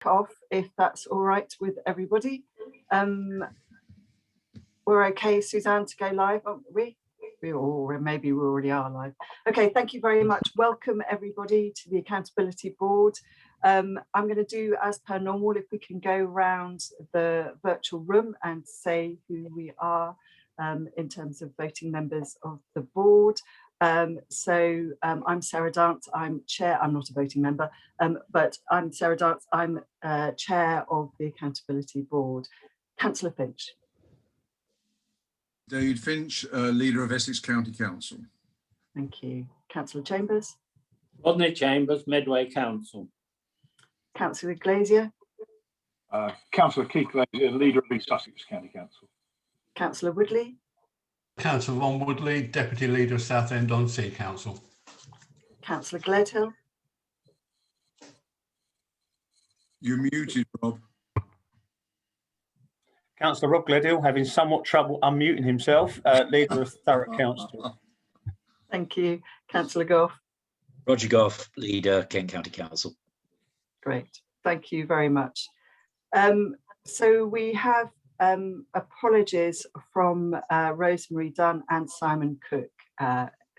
off if that's all right with everybody. We're okay, Suzanne, to go live, aren't we? Maybe we already are live. Okay, thank you very much. Welcome everybody to the Accountability Board. I'm going to do as per normal, if we can go around the virtual room and say who we are in terms of voting members of the board. I'm Sarah Dance, I'm chair, I'm not a voting member, but I'm Sarah Dance, I'm chair of the Accountability Board. Councillor Finch. David Finch, leader of Essex County Council. Thank you. Councillor Chambers. Rodney Chambers, Medway Council. Councillor Glazier. Councillor Keith Glazier, leader of East Sussex County Council. Councillor Woodley. Councillor Ron Woodley, deputy leader of Southend-on-Sea Council. Councillor Gledhill. You're muted, Rob. Councillor Rob Gledhill, having somewhat trouble unmuting himself, leader of Thurrock Council. Thank you. Councillor Gough. Roger Gough, leader, Kent County Council. Great, thank you very much. So we have apologies from Rosemary Dunn and Simon Cook,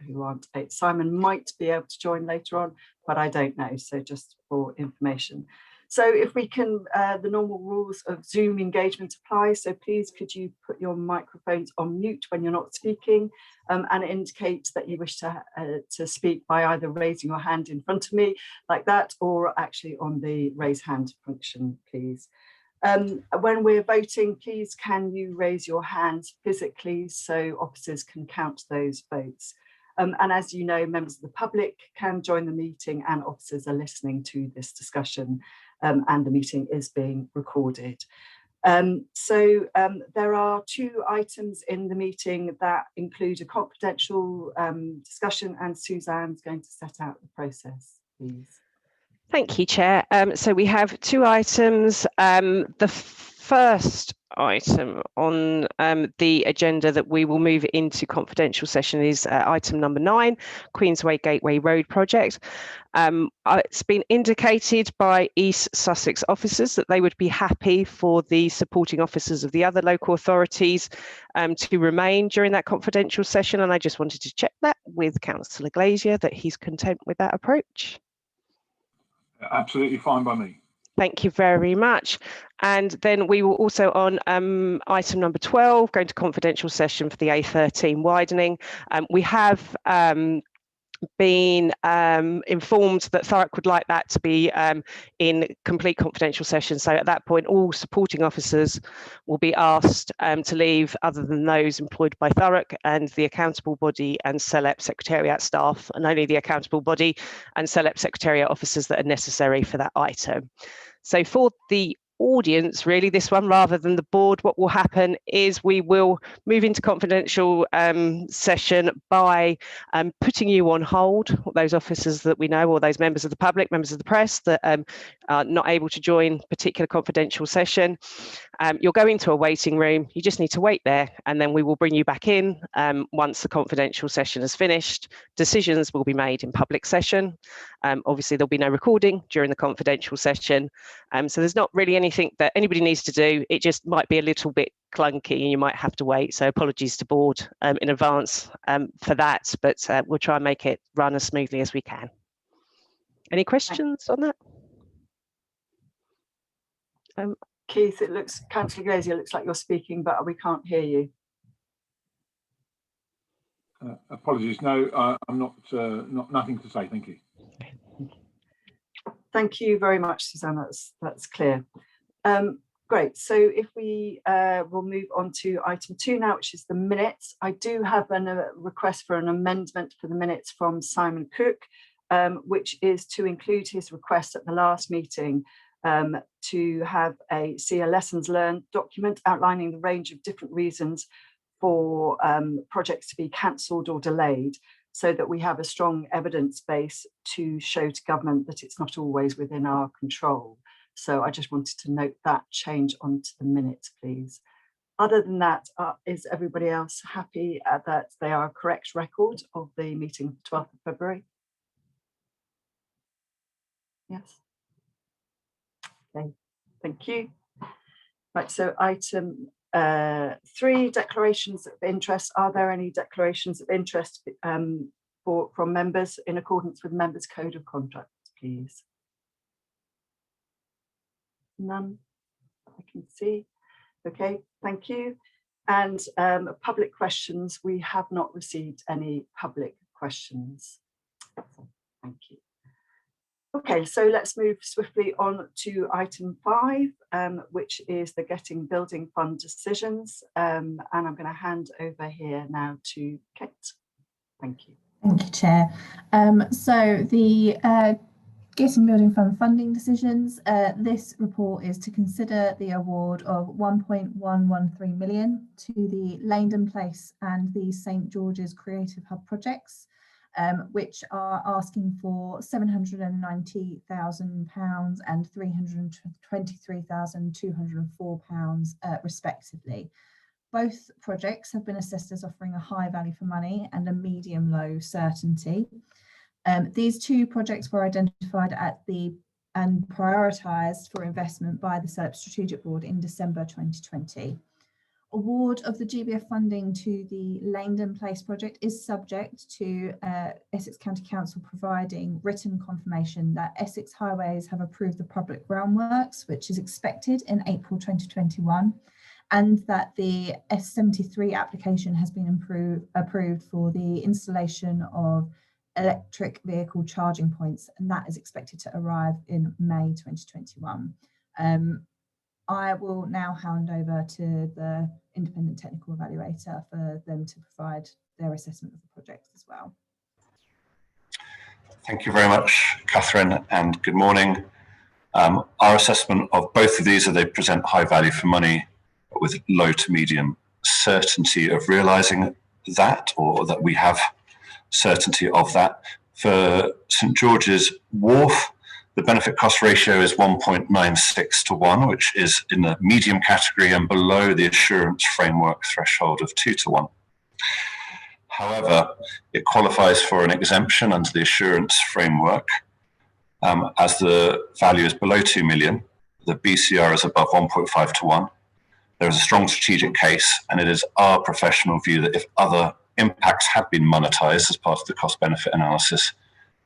who aren't. Simon might be able to join later on, but I don't know, so just for information. So if we can, the normal rules of Zoom engagement apply, so please could you put your microphones on mute when you're not speaking, and indicate that you wish to speak by either raising your hand in front of me like that, or actually on the raise hand function, please. When we're voting, please can you raise your hands physically so officers can count those votes. And as you know, members of the public can join the meeting and officers are listening to this discussion, and the meeting is being recorded. There are two items in the meeting that include a confidential discussion, and Suzanne's going to set out the process, please. Thank you, Chair. So we have two items. The first item on the agenda that we will move into confidential session is item number 9, Queensway Gateway Road project. It's been indicated by East Sussex officers that they would be happy for the supporting officers of the other local authorities to remain during that confidential session, and I just wanted to check that with Councillor Glazier that he's content with that approach. Absolutely fine by me. Thank you very much. And then we will also on item number 12, going to confidential session for the A13 widening. We have been informed that Thurrock would like that to be in complete confidential session. So at that point, all supporting officers will be asked to leave other than those employed by Thurrock and the accountable body and SELEP secretariat staff, and only the accountable body and SELEP secretariat officers that are necessary for that item. So for the audience, really, this one rather than the board, what will happen is we will move into confidential session by putting you on hold, those officers that we know, or those members of the public, members of the press that are not able to join particular confidential session. You'll go into a waiting room, you just need to wait there, and then we will bring you back in once the confidential session is finished. Decisions will be made in public session. Obviously there'll be no recording during the confidential session, so there's not really anything that anybody needs to do. It just might be a little bit clunky and you might have to wait, so apologies to board in advance for that, but we'll try and make it run as smoothly as we can. Any questions on that? Keith, it looks, Councillor Glazier, it looks like you're speaking, but we can't hear you. Apologies, no, I'm not, nothing to say, thank you. Thank you very much, Suzanne, that's clear. Great, so if we will move on to item 2 now, which is the minutes. I do have a request for an amendment for the minutes from Simon Cook, which is to include his request at the last meeting to see a lessons learned document outlining the range of different reasons for projects to be cancelled or delayed, so that we have a strong evidence base to show to government that it's not always within our control. So I just wanted to note that change onto the minutes, please. Other than that, is everybody else happy that they are a correct record of the meeting of the 12th of February? Yes. Okay, thank you. Right, so item 3, declarations of interest. Are there any declarations of interest from members in accordance with members' code of conduct, please? None, I can see. Okay, thank you. And public questions, we have not received any public questions. Thank you. Okay, so let's move swiftly on to item 5, which is the Getting Building Fund decisions. And I'm going to hand over here now to Kate. Thank you. Thank you, Chair. So the Getting Building Fund funding decisions. This report is to consider the award of 1.113 million to the Langdon Place and the St George's Creative Hub projects, which are asking for £790,000 and £323,204 respectively. Both projects have been assessed as offering a high value for money and a medium-low certainty. These 2 projects were identified and prioritised for investment by the SELEP Strategic Board in December 2020. Award of the GBF funding to the Langdon Place project is subject to Essex County Council providing written confirmation that Essex Highways have approved the public groundworks, which is expected in April 2021, and that the S73 application has been approved for the installation of electric vehicle charging points, and that is expected to arrive in May 2021. I will now hand over to the independent technical evaluator for them to provide their assessment of the project as well. Thank you very much, Catherine, and good morning. Our assessment of both of these are they present high value for money with low to medium certainty of realising that, or that we have certainty of that. For St George's Wharf, the benefit cost ratio is 1.96 to 1, which is in the medium category and below the assurance framework threshold of 2 to 1. However, it qualifies for an exemption under the assurance framework as the value is below 2 million, the BCR is above 1.5 to 1. There is a strong strategic case, and it is our professional view that if other impacts had been monetised as part of the cost benefit analysis,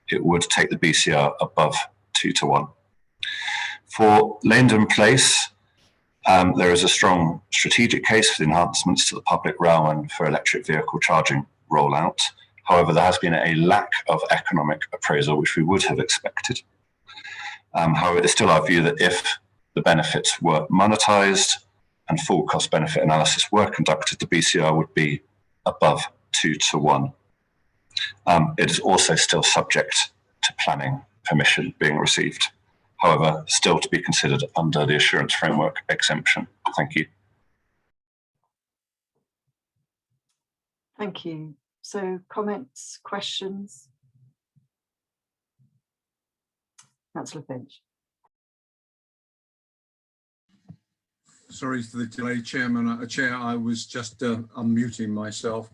it would take the BCR above 2 to 1. For Langdon Place, there is a strong strategic case for the enhancements to the public realm and for electric vehicle charging rollout. However, there has been a lack of economic appraisal, which we would have expected. However, it is still our view that if the benefits were monetised and full cost benefit analysis were conducted, the BCR would be above 2 to 1. It is also still subject to planning permission being received. However, still to be considered under the assurance framework exemption. Thank you. Thank you. So comments, questions? Councillor Finch. Sorry for the delay, Chairman. Chair, I was just unmuting myself.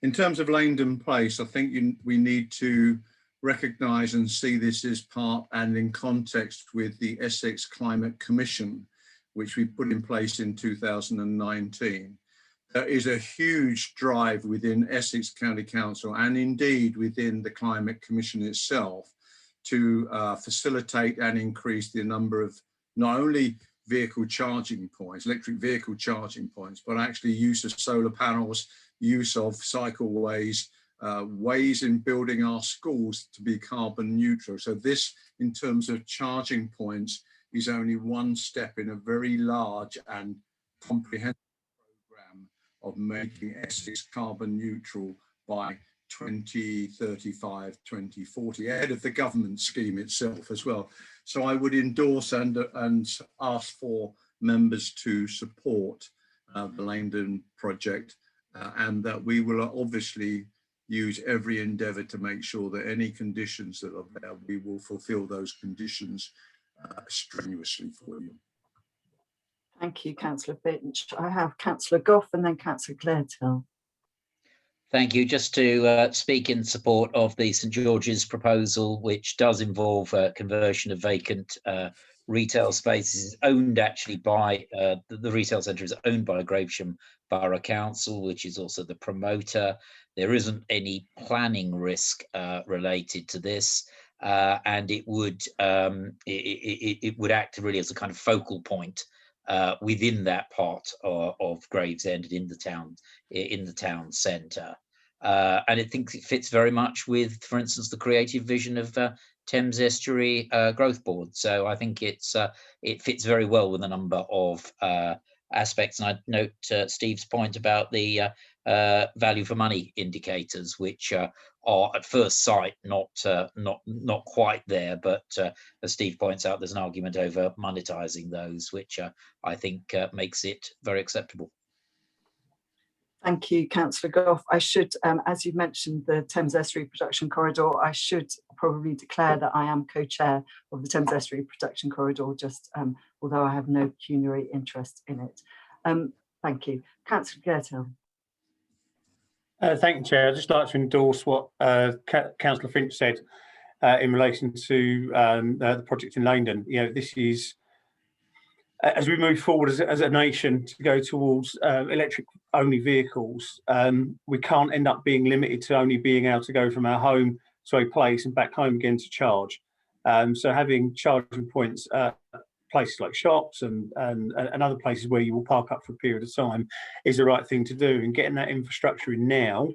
In terms of Langdon Place, I think we need to recognise and see this as part and in context with the Essex Climate Commission, which we put in place in 2019. There is a huge drive within Essex County Council and indeed within the Climate Commission itself to facilitate and increase the number of not only vehicle charging points, electric vehicle charging points, but actually use of solar panels, use of cycleways, ways in building our schools to be carbon neutral. So this, in terms of charging points, is only one step in a very large and comprehensive program of making Essex carbon neutral by 2035, 2040, ahead of the government scheme itself as well. So I would endorse and ask for members to support the Langdon project, and that we will obviously use every endeavour to make sure that any conditions that are there, we will fulfil those conditions strenuously for you. Thank you, Councillor Finch. I have Councillor Gough and then Councillor Clarehill. Thank you. Just to speak in support of the St George's proposal, which does involve conversion of vacant retail spaces is owned actually by the retail centre is owned by Gravesham Borough Council, which is also the promoter. There isn't any planning risk related to this, and it would it would act really as a kind of focal point within that part of Gravesend and in the town centre. And I think it fits very much with, for instance, the creative vision of Thames Estuary Growth Board. So I think it fits very well with a number of aspects. And I note Steve's point about the value for money indicators, which are at first sight not quite there, but as Steve points out, there's an argument over monetizing those, which I think makes it very acceptable. Thank you, Councillor Gough. I should, as you mentioned, the Thames Estuary Production Corridor, I should probably declare that I am co-chair of the Thames Estuary Production Corridor, just although I have no pecuniary interest in it. Thank you. Councillor Gertel. Thank you, Chair. I'd just like to endorse what Councillor Finch said in relation to the project in Langdon. You know, this is, as we move forward as a nation to go towards electric-only vehicles, we can't end up being limited to only being able to go from our home to a place and back home again to charge. So having charging points places like shops and other places where you will park up for a period of time is the right thing to do. And getting that infrastructure in now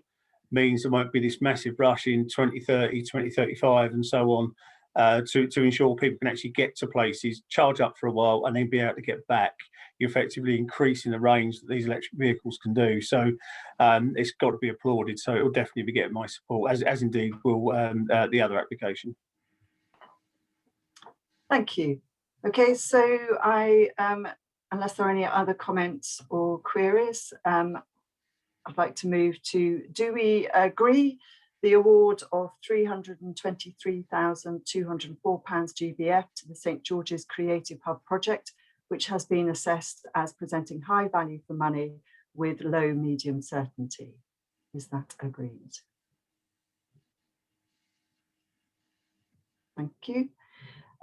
means there won't be this massive rush in 2030, 2035 and so on to ensure people can actually get to places, charge up for a while and then be able to get back. You're effectively increasing the range that these electric vehicles can do. So it's got to be applauded. So it will definitely be getting my support, as indeed will the other application. Thank you. Okay, so I, unless there are any other comments or queries, I'd like to move to, do we agree the award of £323,204 GBF to the St George's Creative Hub project, which has been assessed as presenting high value for money with low medium certainty? Is that agreed? Thank you.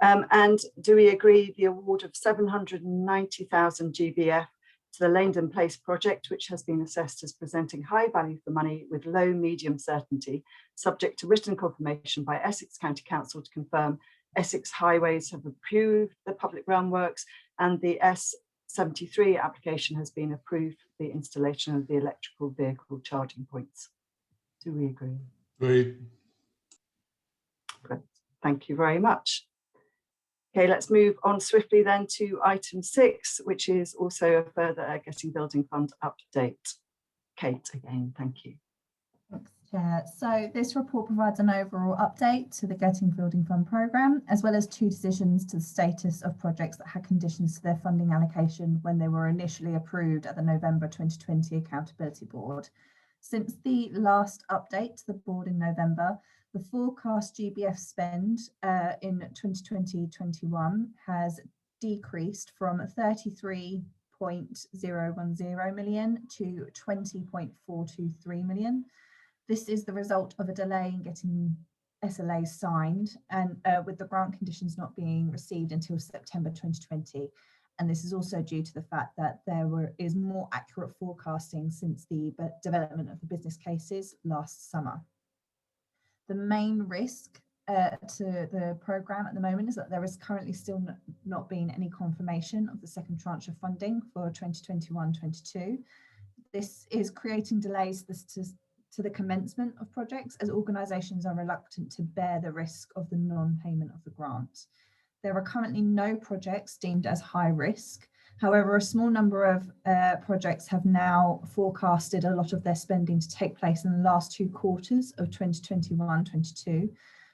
And do we agree the award of 790,000 GBF to the Langdon Place project, which has been assessed as presenting high value for money with low medium certainty, subject to written confirmation by Essex County Council to confirm Essex Highways have approved the public groundworks and the S73 application has been approved for the installation of the electrical vehicle charging points? Do we agree? Agreed. Great. Thank you very much. Okay, let's move on swiftly then to item 6, which is also a further Getting Building Fund update. Kate, again, thank you. Thanks, Chair. So this report provides an overall update to the Getting Building Fund programme, as well as 2 decisions to the status of projects that had conditions to their funding allocation when they were initially approved at the November 2020 Accountability Board. Since the last update to the board in November, the forecast GBF spend in 2020-21 has decreased from 33.010 million to 20.423 million. This is the result of a delay in getting SLAs signed and with the grant conditions not being received until September 2020. And this is also due to the fact that there is more accurate forecasting since the development of the business cases last summer. The main risk to the programme at the moment is that there is currently still not been any confirmation of the second tranche of funding for 2021-22. This is creating delays to the commencement of projects as organisations are reluctant to bear the risk of the non-payment of the grant. There are currently no projects deemed as high risk. However, a small number of projects have now forecasted a lot of their spending to take place in the last 2 quarters of 2021-22.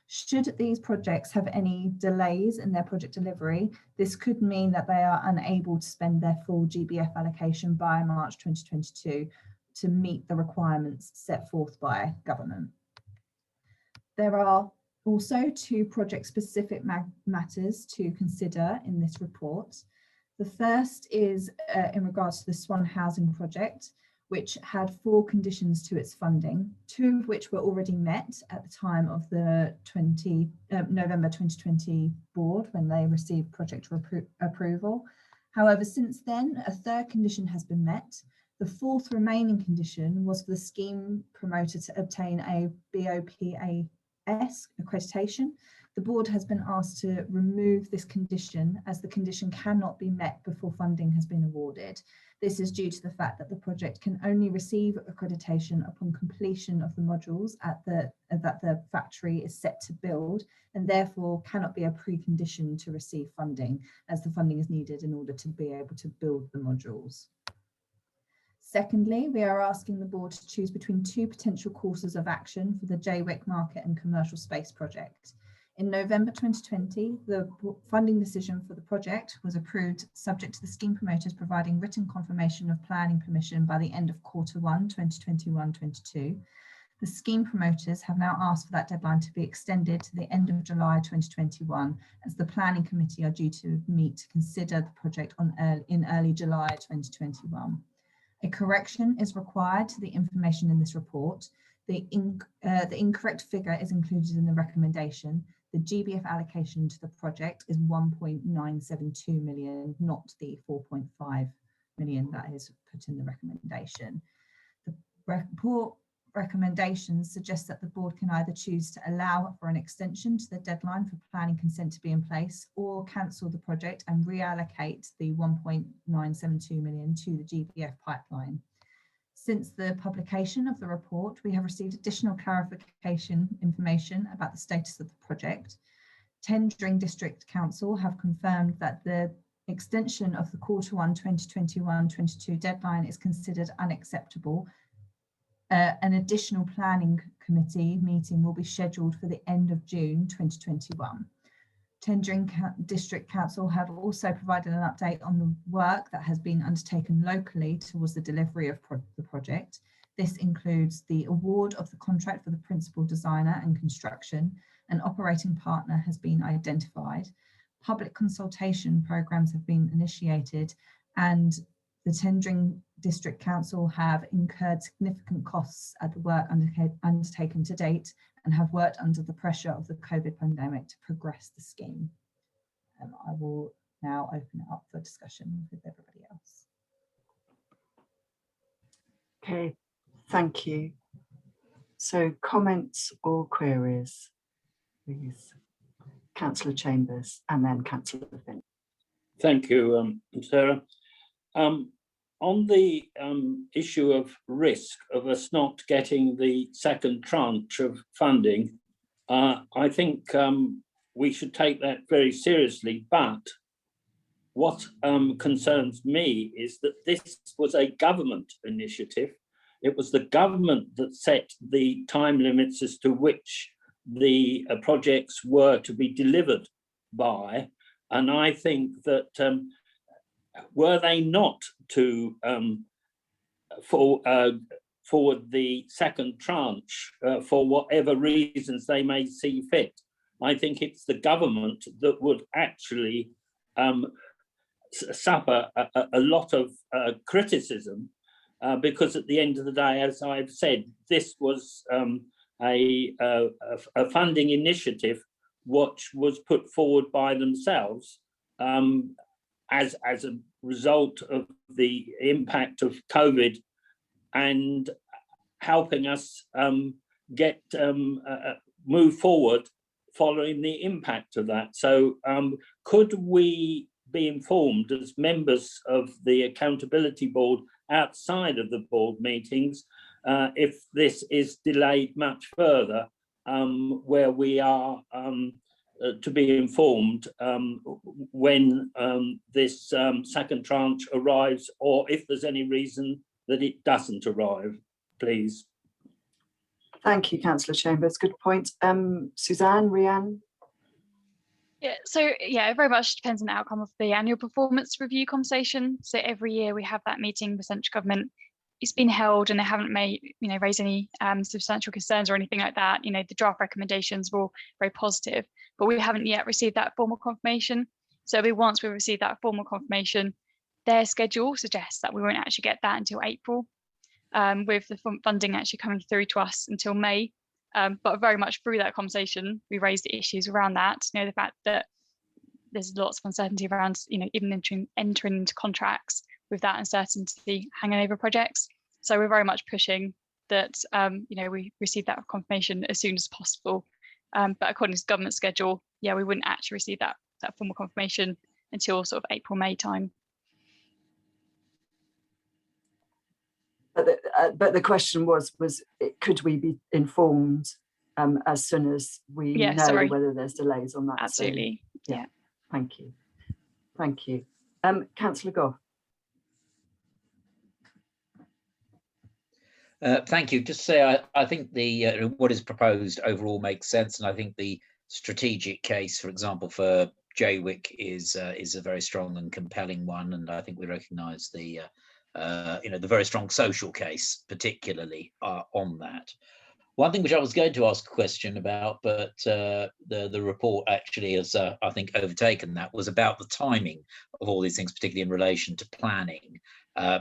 Should these projects have any delays in their project delivery, this could mean that they are unable to spend their full GBF allocation by March 2022 to meet the requirements set forth by government. There are also 2 project-specific matters to consider in this report. The first is in regards to the Swan Housing project, which had 4 conditions to its funding, 2 of which were already met at the time of the November 2020 board when they received project approval. However, since then, a 3rd condition has been met. The 4th remaining condition was for the scheme promoter to obtain a BOPAS accreditation. The board has been asked to remove this condition as the condition cannot be met before funding has been awarded. This is due to the fact that the project can only receive accreditation upon completion of the modules that the factory is set to build, and therefore cannot be a precondition to receive funding, as the funding is needed in order to be able to build the modules. Secondly, we are asking the board to choose between 2 potential courses of action for the JWIC Market and Commercial Space project. In November 2020, the funding decision for the project was approved subject to the scheme promoters providing written confirmation of planning permission by the end of Q1 2021-22. The scheme promoters have now asked for that deadline to be extended to the end of July 2021, as the planning committee are due to meet to consider the project in early July 2021. A correction is required to the information in this report. The incorrect figure is included in the recommendation. The GBF allocation to the project is 1.972 million, not the 4.5 million that is put in the recommendation. The report recommendations suggest that the board can either choose to allow for an extension to the deadline for planning consent to be in place, or cancel the project and reallocate the 1.972 million to the GBF pipeline. Since the publication of the report, we have received additional clarification information about the status of the project. Tendering District Council have confirmed that the extension of the Q1 2021-22 deadline is considered unacceptable. An additional planning committee meeting will be scheduled for the end of June 2021. Tendering District Council have also provided an update on the work that has been undertaken locally towards the delivery of the project. This includes the award of the contract for the principal designer and construction. An operating partner has been identified. Public consultation programs have been initiated, and the Tendering District Council have incurred significant costs at the work undertaken to date, and have worked under the pressure of the COVID pandemic to progress the scheme. I will now open it up for discussion with everybody else. Okay, thank you. So comments or queries, please. Councillor Chambers and then Councillor Finch. Thank you, Sarah. On the issue of risk of us not getting the 2nd tranche of funding, I think we should take that very seriously. But what concerns me is that this was a government initiative. It was the government that set the time limits as to which the projects were to be delivered by. And I think that were they not to forward the 2nd tranche for whatever reasons they may see fit, I think it's the government that would actually suffer a lot of criticism, because at the end of the day, as I've said, this was a funding initiative which was put forward by themselves as a result of the impact of COVID and helping us move forward following the impact of that. So could we be informed as members of the accountability board outside of the board meetings if this is delayed much further, where we are to be informed when this 2nd tranche arrives, or if there's any reason that it doesn't arrive, please. Thank you, Councillor Chambers. Good point. Suzanne, Rhiannon? Yeah, so yeah, it very much depends on the outcome of the annual performance review conversation. So every year we have that meeting with central government. It's been held and they haven't raised any substantial concerns or anything like that. The draft recommendations were all very positive, but we haven't yet received that formal confirmation. So once we receive that formal confirmation, their schedule suggests that we won't actually get that until April. with the funding actually coming through to us until May. But very much through that conversation, we raised the issues around that. You know, the fact that there's lots of uncertainty around, you know, even entering into contracts with that uncertainty hanging over projects. So we're very much pushing that, you know, we receive that confirmation as soon as possible. But according to government schedule, yeah, we wouldn't actually receive that formal confirmation until sort of April, May time. But the question was could we be informed as soon as we know whether there's delays on that? Absolutely. So, yeah. Thank you. Thank you. Councillor Gough. Thank you. Just to say, I think the what is proposed overall makes sense, and I think the strategic case, for example, for JWIC is a very strong and compelling one, and I think we recognise the you know, the very strong social case, particularly on that. One thing which I was going to ask a question about, but the report actually has, I think, overtaken that, was about the timing of all these things, particularly in relation to planning.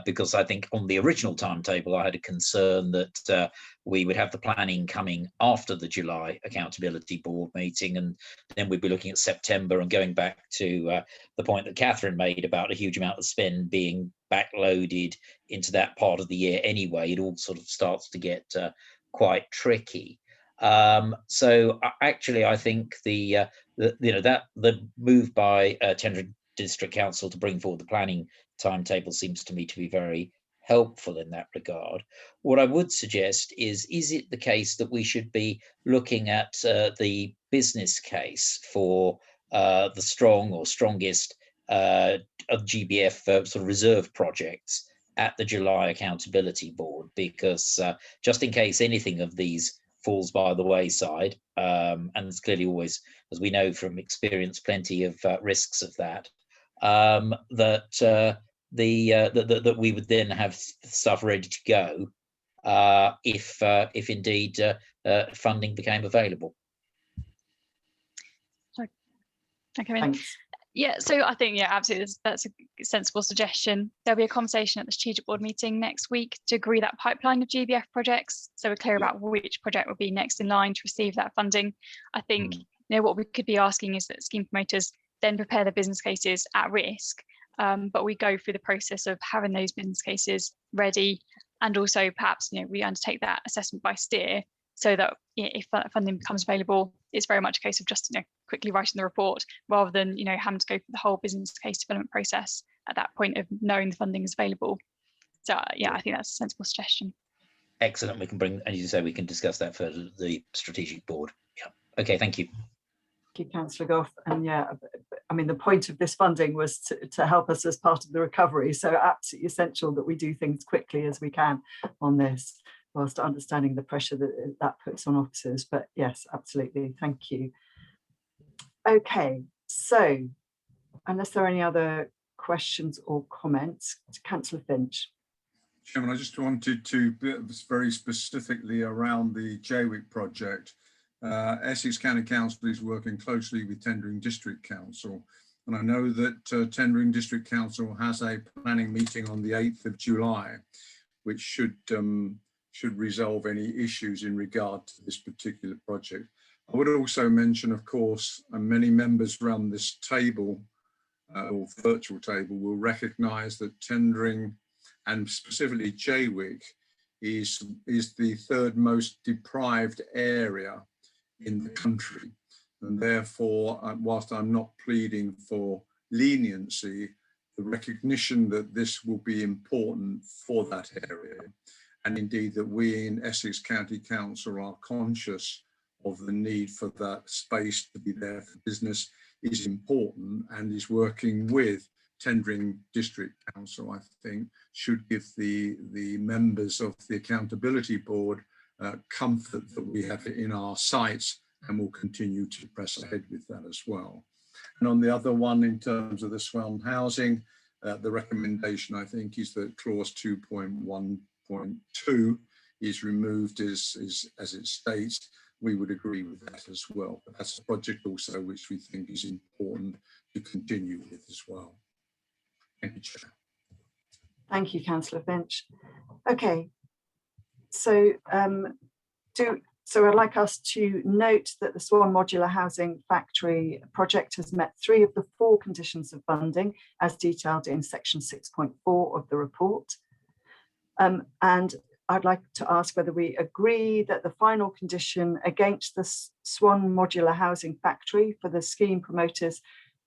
Because I think on the original timetable, I had a concern that we would have the planning coming after the July Accountability Board meeting, and then we'd be looking at September, and going back to the point that Catherine made about a huge amount of spend being backloaded into that part of the year anyway. It all sort of starts to get quite tricky. So actually, I think the move by Tendring District Council to bring forward the planning timetable seems to me to be very helpful in that regard. What I would suggest is it the case that we should be looking at the business case for the strong or strongest of GBF sort of reserve projects at the July Accountability Board? Because just in case anything of these falls by the wayside, and there's clearly always, as we know from experience, plenty of risks of that, that we would then have stuff ready to go if indeed funding became available. Okay. Thanks. Yeah, so I think, yeah, absolutely, that's a sensible suggestion. There'll be a conversation at the strategic board meeting next week to agree that pipeline of GBF projects, so we're clear about which project will be next in line to receive that funding. I think you know, what we could be asking is that scheme promoters then prepare their business cases at risk, but we go through the process of having those business cases ready, and also perhaps, you know, we undertake that assessment by steer, so that if that funding becomes available, it's very much a case of just, you know, quickly writing the report, rather than, you know, having to go through the whole business case development process at that point of knowing the funding is available. So yeah, I think that's a sensible suggestion. Excellent. We can bring, as you say, we can discuss that further at the strategic board. Yeah. Okay. Thank you. Thank you, Councillor Gough. And yeah, I mean, the point of this funding was to help us as part of the recovery. So absolutely essential that we do things quickly as we can on this, whilst understanding the pressure that puts on officers. But yes, absolutely. Thank you. Okay, so unless there are any other questions or comments, Councillor Finch. Chairman, I just wanted to, very specifically around the JWIC project, Essex County Council is working closely with Tendring District Council. And I know that Tendring District Council has a planning meeting on the 8th of July, which should resolve any issues in regard to this particular project. I would also mention, of course, many members around this table or virtual table will recognise that tendering, and specifically JWIC, is the third most deprived area in the country. And therefore, whilst I'm not pleading for leniency, the recognition that this will be important for that area, and indeed that we in Essex County Council are conscious of the need for that space to be there for business, is important, and is working with Tendring District Council, I think, should give the members of the Accountability Board comfort that we have it in our sights, and will continue to press ahead with that as well. And on the other one, in terms of the Swan housing, the recommendation, I think, is that clause 2.1.2 is removed as it states. We would agree with that as well. But that's a project also which we think is important to continue with as well. Thank you, Chair. Thank you, Councillor Finch. Okay, So I'd like us to note that the Swan Modular Housing Factory project has met 3 of the 4 conditions of funding as detailed in section 6.4 of the report. And I'd like to ask whether we agree that the final condition against the Swan Modular Housing Factory for the scheme promoters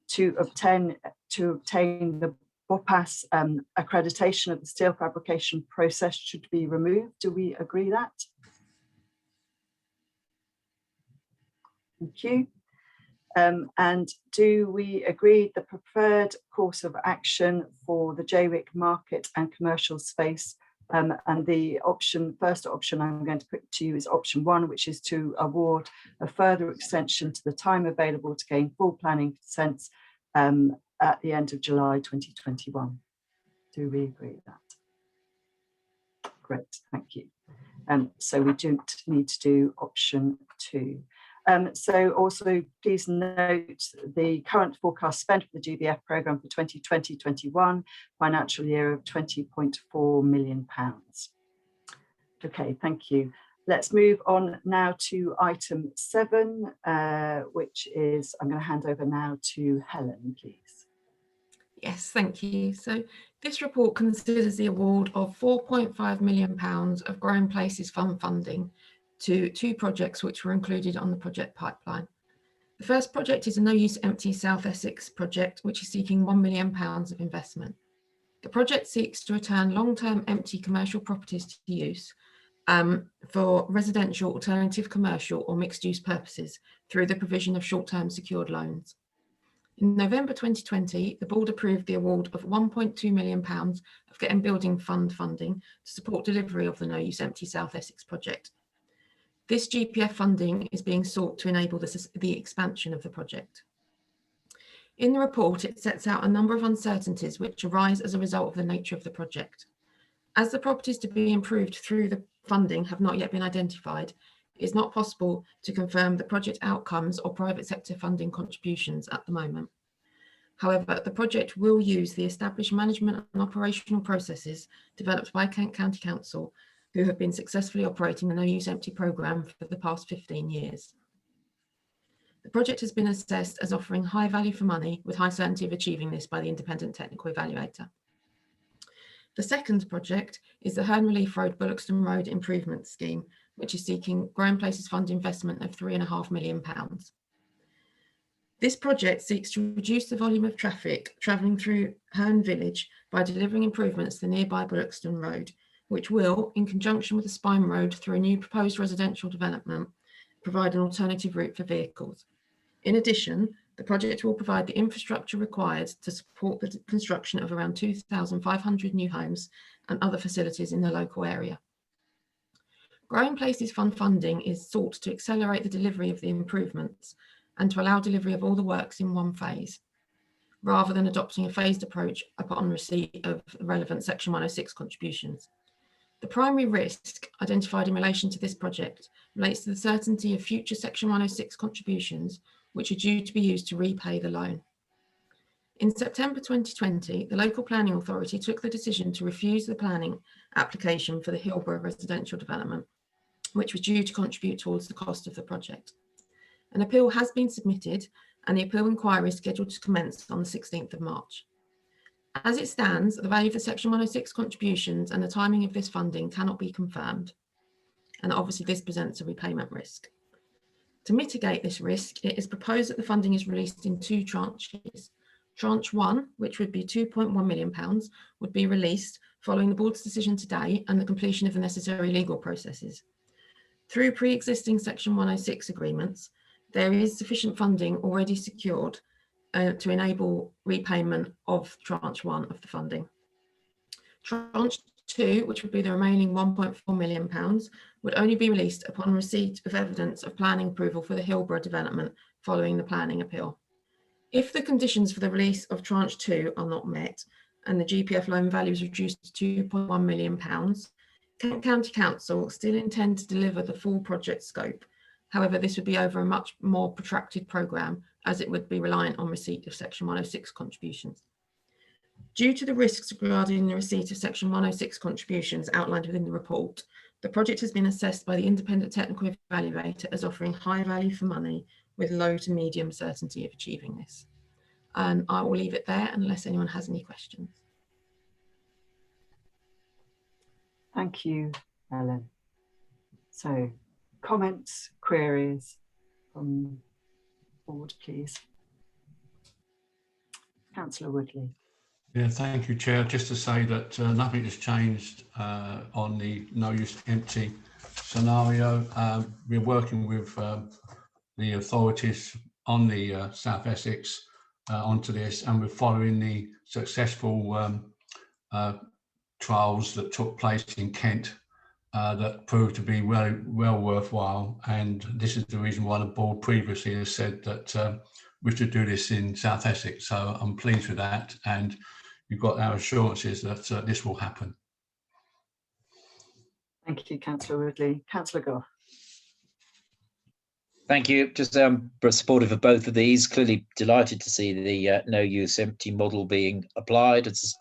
to obtain the BOPAS accreditation of the steel fabrication process should be removed. Do we agree that? Thank you. And do we agree the preferred course of action for the JWIC market and commercial space? And the first option I'm going to put to you is option 1, which is to award a further extension to the time available to gain full planning consents at the end of July 2021. Do we agree with that? Great, thank you. So we don't need to do option 2. So also please note the current forecast spend for the GBF programme for 2020-21 financial year of £20.4 million. Okay, thank you. Let's move on now to item 7, which is, I'm going to hand over now to Helen, please. Yes, thank you. So this report considers the award of £4.5 million of Growing Places Fund funding to 2 projects which were included on the project pipeline. The first project is a no-use empty South Essex project, which is seeking £1 million of investment. The project seeks to return long-term empty commercial properties to use for residential, alternative commercial or mixed-use purposes through the provision of short-term secured loans. In November 2020, the board approved the award of £1.2 million of Getting Building Fund funding to support delivery of the no-use empty South Essex project. This GPF funding is being sought to enable the expansion of the project. In the report, it sets out a number of uncertainties which arise as a result of the nature of the project. As the properties to be improved through the funding have not yet been identified, it is not possible to confirm the project outcomes or private sector funding contributions at the moment. However, the project will use the established management and operational processes developed by Kent County Council, who have been successfully operating the no-use empty programme for the past 15 years. The project has been assessed as offering high value for money with high certainty of achieving this by the independent technical evaluator. The second project is the Herne Relief Road Bullockston Road Improvement Scheme, which is seeking Growing Places Fund investment of £3.5 million. This project seeks to reduce the volume of traffic travelling through Herne Village by delivering improvements to the nearby Bullockston Road, which will, in conjunction with the Spine Road through a new proposed residential development, provide an alternative route for vehicles. In addition, the project will provide the infrastructure required to support the construction of around 2,500 new homes and other facilities in the local area. Growing Places Fund funding is sought to accelerate the delivery of the improvements and to allow delivery of all the works in one phase, rather than adopting a phased approach upon receipt of relevant Section 106 contributions. The primary risk identified in relation to this project relates to the certainty of future Section 106 contributions, which are due to be used to repay the loan. In September 2020, the local planning authority took the decision to refuse the planning application for the Hillborough residential development, which was due to contribute towards the cost of the project. An appeal has been submitted and the appeal inquiry is scheduled to commence on the 16th of March. As it stands, the value of the Section 106 contributions and the timing of this funding cannot be confirmed, and obviously this presents a repayment risk. To mitigate this risk, it is proposed that the funding is released in 2 tranches. Tranche 1, which would be £2.1 million, would be released following the board's decision today and the completion of the necessary legal processes. Through pre-existing Section 106 agreements, there is sufficient funding already secured to enable repayment of tranche 1 of the funding. Tranche 2, which would be the remaining £1.4 million, would only be released upon receipt of evidence of planning approval for the Hillborough development following the planning appeal. If the conditions for the release of tranche 2 are not met and the GPF loan value is reduced to £2.1 million, Kent County Council still intend to deliver the full project scope. However, this would be over a much more protracted programme, as it would be reliant on receipt of Section 106 contributions. Due to the risks regarding the receipt of Section 106 contributions outlined within the report, The project has been assessed by the independent technical evaluator as offering high value for money with low to medium certainty of achieving this. And I will leave it there unless anyone has any questions. Thank you, Ellen. So, comments, queries from the board, please. Councillor Woodley. Yeah, thank you, Chair. Just to say that nothing has changed on the no use empty scenario. We're working with the authorities on the South Essex onto this, and we're following the successful trials that took place in Kent that proved to be well worthwhile. And this is the reason why the board previously has said that we should do this in South Essex. So I'm pleased with that, and you've got our assurances that this will happen. Thank you, Councillor Woodley. Councillor Gough. Thank you. Just supportive of both of these. Clearly delighted to see the no use empty model being applied. As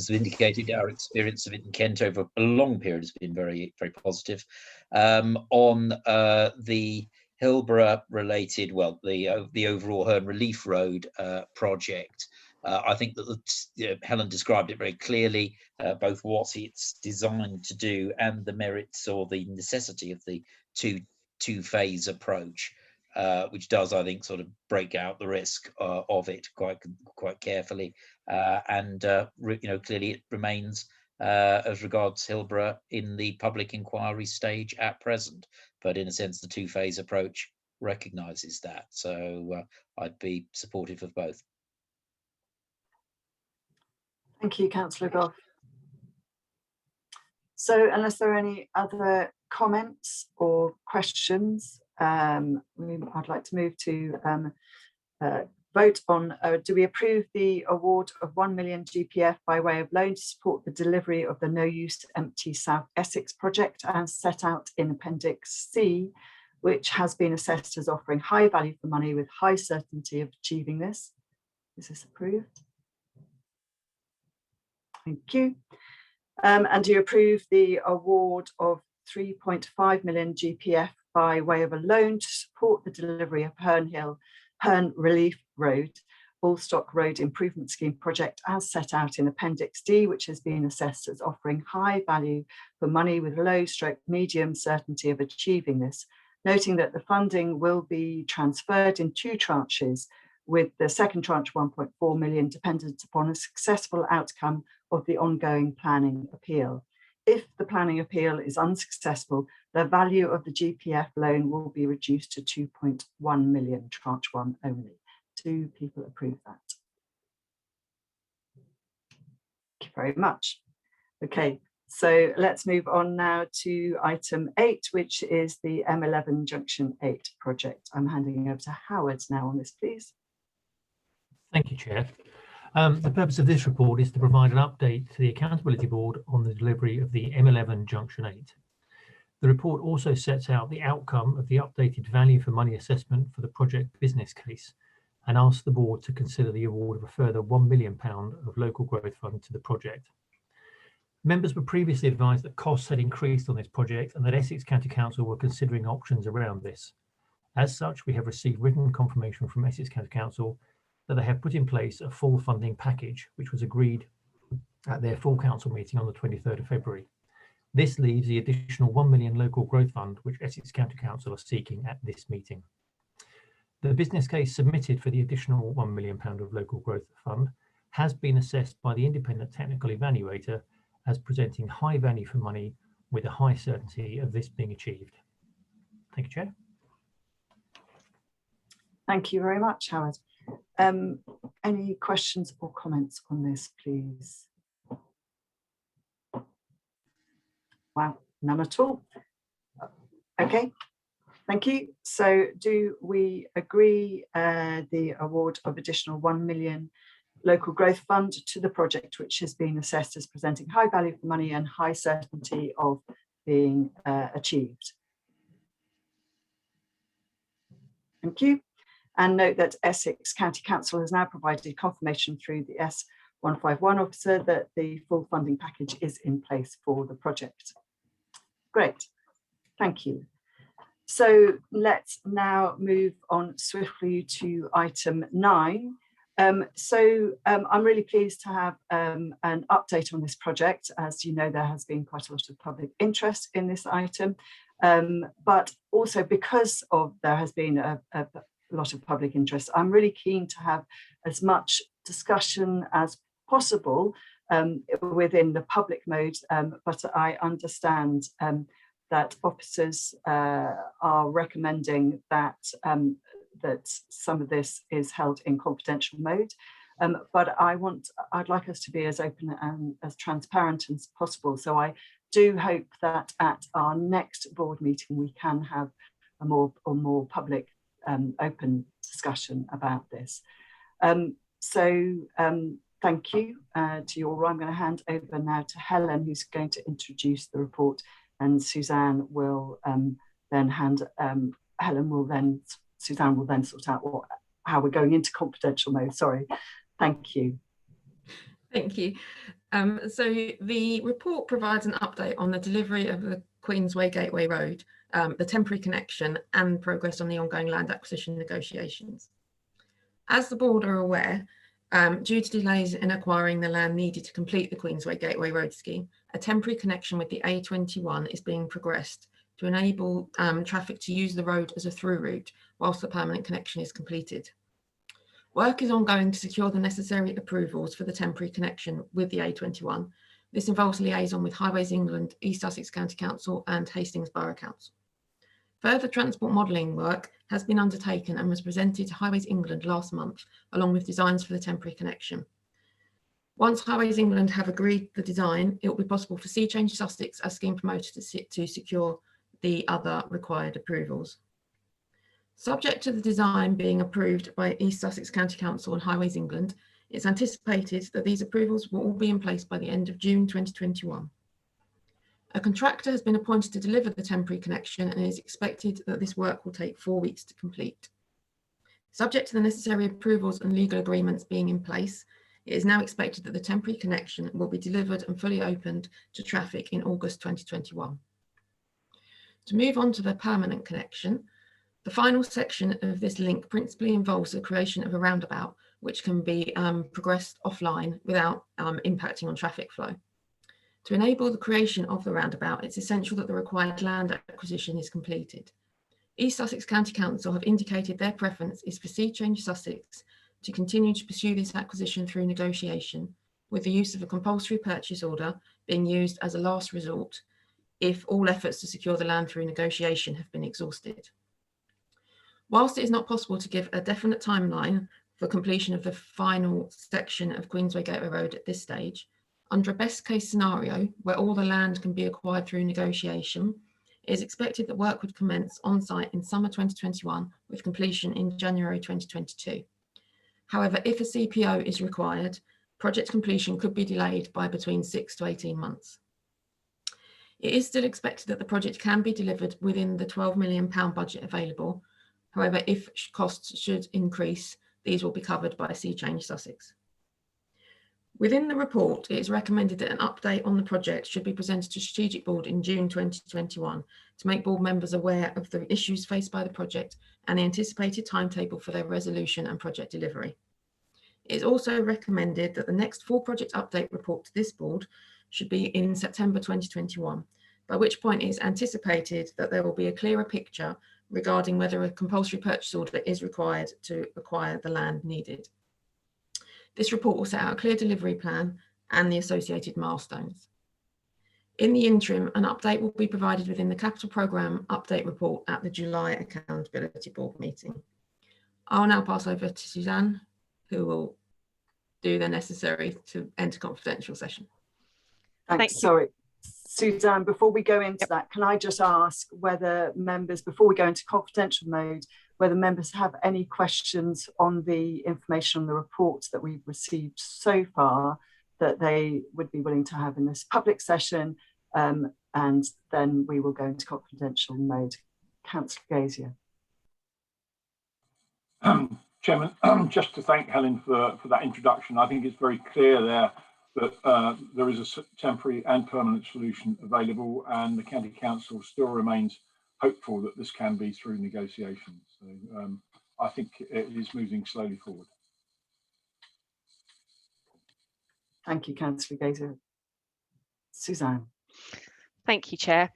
indicated, our experience of it in Kent over a long period has been very, very positive. On the Hillborough related, well, the overall Herne Relief Road project, I think that Helen described it very clearly, both what it's designed to do and the merits or the necessity of the two-phase approach, which does, I think, sort of break out the risk of it quite carefully, and clearly it remains as regards Hillborough in the public inquiry stage at present, but in a sense the two-phase approach recognises that, so I'd be supportive of both. Thank you, Councillor Gough. So unless there are any other comments or questions, I'd like to move to vote on, do we approve the award of 1 million GPF by way of loan to support the delivery of the no use empty South Essex project as set out in Appendix C, which has been assessed as offering high value for money with high certainty of achieving this? Is this approved? Thank you. And do you approve the award of 3.5 million GPF by way of a loan to support the delivery of Herne Relief Road, Bullstock Road Improvement Scheme project as set out in Appendix D, which has been assessed as offering high value for money with low stroke medium certainty of achieving this, noting that the funding will be transferred in 2 tranches, with the second tranche 1.4 million dependent upon a successful outcome of the ongoing planning appeal. If the planning appeal is unsuccessful, the value of the GPF loan will be reduced to 2.1 million, tranche 1 only. Do people approve that? Thank you very much. Okay, so let's move on now to item 8, which is the M11 Junction 8 project. I'm handing over to Howard now on this, please. Thank you, Chair. The purpose of this report is to provide an update to the Accountability Board on the delivery of the M11 Junction 8. The report also sets out the outcome of the updated value for money assessment for the project business case and asks the Board to consider the award of a further £1 million of local growth fund to the project. Members were previously advised that costs had increased on this project and that Essex County Council were considering options around this. As such, we have received written confirmation from Essex County Council that they have put in place a full funding package, which was agreed at their full council meeting on the 23rd of February. This leaves the additional £1 million local growth fund, which Essex County Council are seeking at this meeting. The business case submitted for the additional £1 million of local growth fund has been assessed by the independent technical evaluator as presenting high value for money with a high certainty of this being achieved. Thank you, Chair. Thank you very much, Howard. Any questions or comments on this, please? Wow, none at all. Okay, thank you. So do we agree the award of additional 1 million local growth fund to the project, which has been assessed as presenting high value for money and high certainty of being achieved? Thank you. And note that Essex County Council has now provided confirmation through the S151 officer that the full funding package is in place for the project. Great, thank you. So let's now move on swiftly to item 9. I'm really pleased to have an update on this project. As you know, there has been quite a lot of public interest in this item, but also because there has been a lot of public interest, I'm really keen to have as much discussion as possible within the public mode, but I understand that officers are recommending that that some of this is held in confidential mode. But I'd like us to be as open and as transparent as possible. So I do hope that at our next board meeting we can have a more public open discussion about this. Thank you to you all. I'm going to hand over now to Helen, who's going to introduce the report, and Suzanne will Suzanne will then sort out how we're going into confidential mode. Sorry. Thank you. Thank you. So the report provides an update on the delivery of the Queensway Gateway Road, the temporary connection, and progress on the ongoing land acquisition negotiations. As the board are aware, due to delays in acquiring the land needed to complete the Queensway Gateway Road scheme, a temporary connection with the A21 is being progressed to enable traffic to use the road as a through route whilst the permanent connection is completed. Work is ongoing to secure the necessary approvals for the temporary connection with the A21. This involves liaison with Highways England, East Sussex County Council and Hastings Borough Council. Further transport modelling work has been undertaken and was presented to Highways England last month, along with designs for the temporary connection. Once Highways England have agreed the design, it will be possible for Sea Change Sussex as scheme promoter to secure the other required approvals. Subject to the design being approved by East Sussex County Council and Highways England, it's anticipated that these approvals will all be in place by the end of June 2021. A contractor has been appointed to deliver the temporary connection, and it is expected that this work will take 4 weeks to complete. Subject to the necessary approvals and legal agreements being in place, it is now expected that the temporary connection will be delivered and fully opened to traffic in August 2021. To move on to the permanent connection, the final section of this link principally involves the creation of a roundabout, which can be progressed offline without impacting on traffic flow. To enable the creation of the roundabout, it's essential that the required land acquisition is completed. East Sussex County Council have indicated their preference is for Sea Change Sussex to continue to pursue this acquisition through negotiation, with the use of a compulsory purchase order being used as a last resort if all efforts to secure the land through negotiation have been exhausted. Whilst it is not possible to give a definite timeline for completion of the final section of Queensway Gateway Road at this stage, under a best case scenario where all the land can be acquired through negotiation, it is expected that work would commence on site in summer 2021 with completion in January 2022. However, if a CPO is required, project completion could be delayed by between 6 to 18 months. It is still expected that the project can be delivered within the £12 million budget available. However, if costs should increase, these will be covered by Sea Change Sussex. Within the report, it is recommended that an update on the project should be presented to Strategic Board in June 2021 to make board members aware of the issues faced by the project and the anticipated timetable for their resolution and project delivery. It is also recommended that the next full project update report to this board should be in September 2021, by which point it is anticipated that there will be a clearer picture regarding whether a compulsory purchase order is required to acquire the land needed. This report will set out a clear delivery plan and the associated milestones. In the interim, an update will be provided within the Capital Programme Update Report at the July Accountability Board meeting. I'll now pass over to Suzanne, who will do the necessary to enter confidential session. Thanks. Sorry, Suzanne, before we go into that, can I just ask whether members, before we go into confidential mode, whether members have any questions on the information on the reports that we've received so far that they would be willing to have in this public session, and then we will go into confidential mode. Councillor Gazier. Chairman, just to thank Helen for that introduction. I think it's very clear there that there is a temporary and permanent solution available, and the County Council still remains hopeful that this can be through negotiations. So I think it is moving slowly forward. Thank you, Councillor Gazer. Suzanne. Thank you, Chair.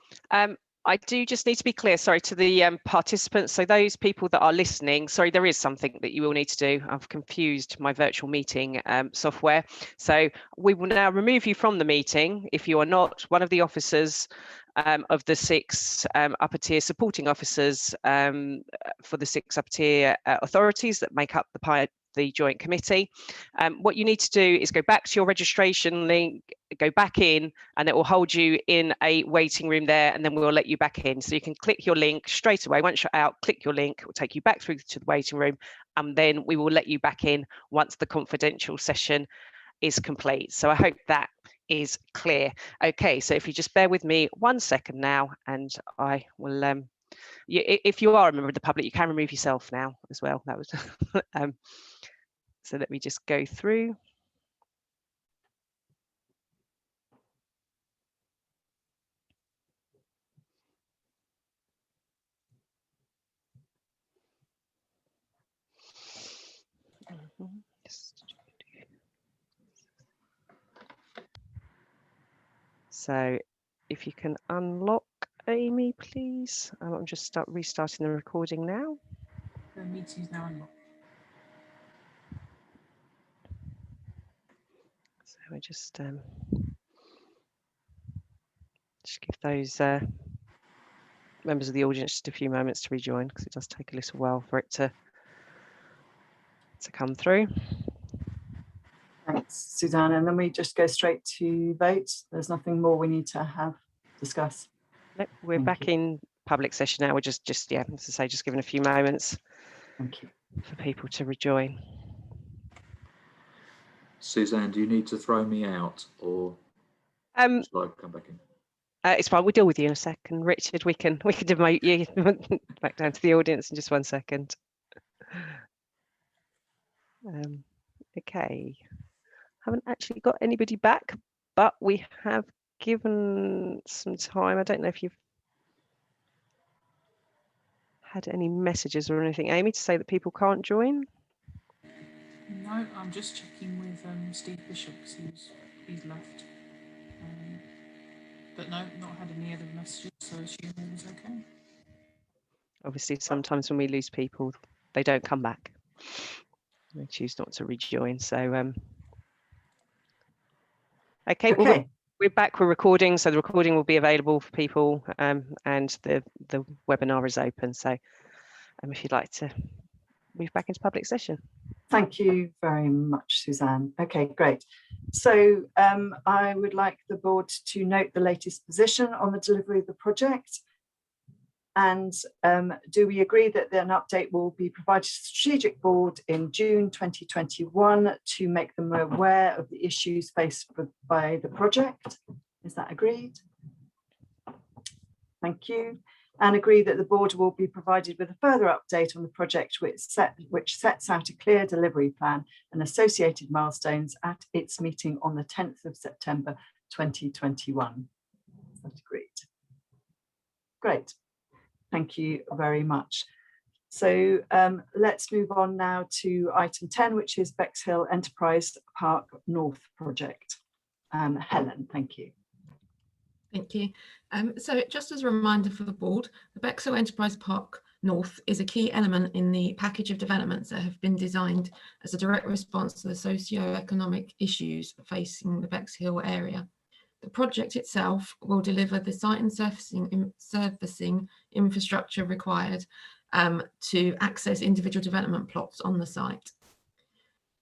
I do just need to be clear, sorry, to the participants. So those people that are listening, sorry, there is something that you will need to do. I've confused my virtual meeting software. So we will now remove you from the meeting if you are not one of the officers of the 6 upper tier supporting officers for the 6 upper tier authorities that make up the joint committee. What you need to do is go back to your registration link, go back in, and it will hold you in a waiting room there, and then we'll let you back in. So you can click your link straight away. Once you're out, click your link, it will take you back through to the waiting room, and then we will let you back in once the confidential session is complete. So I hope that is clear. Okay, so if you just bear with me 1 second now, and I will if you are a member of the public, you can remove yourself now as well. That was so let me just go through. So if you can unlock Amy, please. I'm just restarting the recording now. The meeting is now unlocked. So we just give those members of the audience just a few moments to rejoin, because it does take a little while for it to come through. Thanks, Suzanne. And then we just go straight to votes. There's nothing more we need to discuss. Nope, we're back in public session now. We're just yeah, as I say, just giving a few moments. Thank you. For people to rejoin. Suzanne, do you need to throw me out, or shall I come back in? It's fine. We'll deal with you in a second, Richard. We can demote you back down to the audience in just 1 second. Okay, haven't actually got anybody back, but we have given some time. I don't know if you've had any messages or anything, Amy, to say that people can't join. No, I'm just checking with Steve Bishop, because he's left. But no, not had any other messages, so I assume it was okay. Obviously, sometimes when we lose people, they don't come back. They choose not to rejoin. So, okay. Well, we're back. We're recording, so the recording will be available for people, and the webinar is open. So, if you'd like to move back into public session. Thank you very much, Suzanne. Okay, great. So I would like the board to note the latest position on the delivery of the project. And do we agree that an update will be provided to the strategic board in June 2021 to make them aware of the issues faced by the project? Is that agreed? Thank you. And agree that the board will be provided with a further update on the project which sets out a clear delivery plan and associated milestones at its meeting on the 10th of September 2021. That's agreed. Great. Thank you very much. So let's move on now to item 10, which is Bexhill Enterprise Park North project. Helen, thank you. Thank you. So just as a reminder for the board, the Bexhill Enterprise Park North is a key element in the package of developments that have been designed as a direct response to the socio-economic issues facing the Bexhill area. The project itself will deliver the site and servicing infrastructure required to access individual development plots on the site.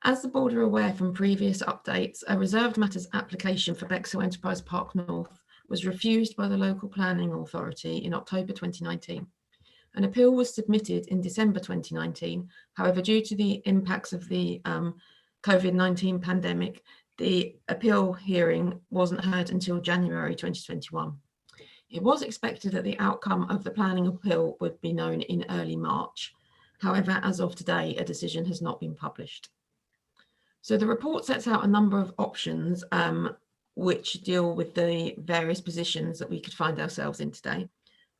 As the board are aware from previous updates, a reserved matters application for Bexhill Enterprise Park North was refused by the local planning authority in October 2019. An appeal was submitted in December 2019. However, due to the impacts of the COVID-19 pandemic, the appeal hearing wasn't heard until January 2021. It was expected that the outcome of the planning appeal would be known in early March. However, as of today, a decision has not been published. So the report sets out a number of options which deal with the various positions that we could find ourselves in today.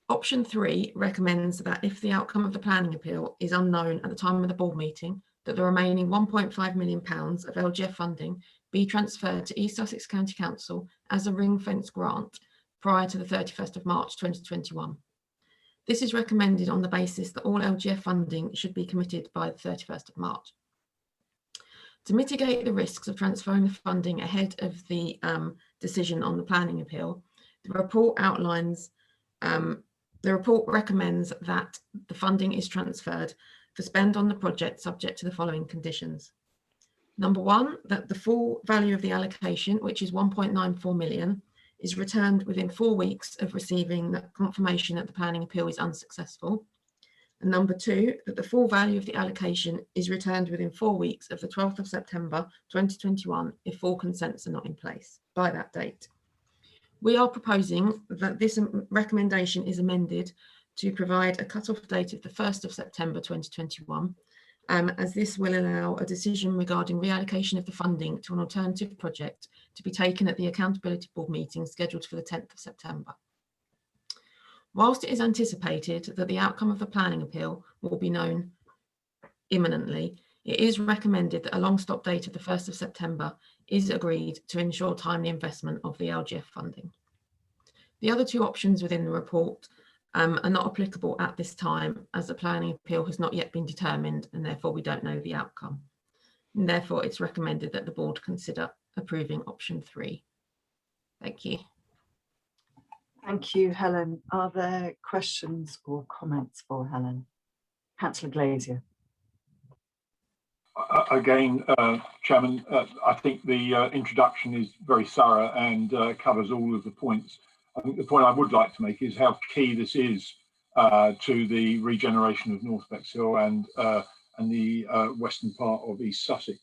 Option 3 recommends that if the outcome of the planning appeal is unknown at the time of the board meeting, that the remaining £1.5 million of LGF funding be transferred to East Sussex County Council as a ring-fence grant prior to the 31st of March 2021. This is recommended on the basis that all LGF funding should be committed by the 31st of March. To mitigate the risks of transferring the funding ahead of the decision on the planning appeal, the report outlines, the report recommends that the funding is transferred for spend on the project subject to the following conditions. Number 1, that the full value of the allocation, which is 1.94 million, is returned within 4 weeks of receiving the confirmation that the planning appeal is unsuccessful. And number 2, that the full value of the allocation is returned within 4 weeks of the 12th of September 2021 if full consents are not in place by that date. We are proposing that this recommendation is amended to provide a cut-off date of the 1st of September 2021, as this will allow a decision regarding reallocation of the funding to an alternative project to be taken at the Accountability Board meeting scheduled for the 10th of September. Whilst it is anticipated that the outcome of the planning appeal will be known imminently, it is recommended that a long stop date of the 1st of September is agreed to ensure timely investment of the LGF funding. The other 2 options within the report are not applicable at this time, as the planning appeal has not yet been determined and therefore we don't know the outcome. And therefore it's recommended that the board consider approving option 3. Thank you. Thank you, Helen. Are there questions or comments for Helen? Councillor Glazier. Again, Chairman, I think the introduction is very thorough and covers all of the points. I think the point I would like to make is how key this is to the regeneration of North Bexhill and the western part of East Sussex.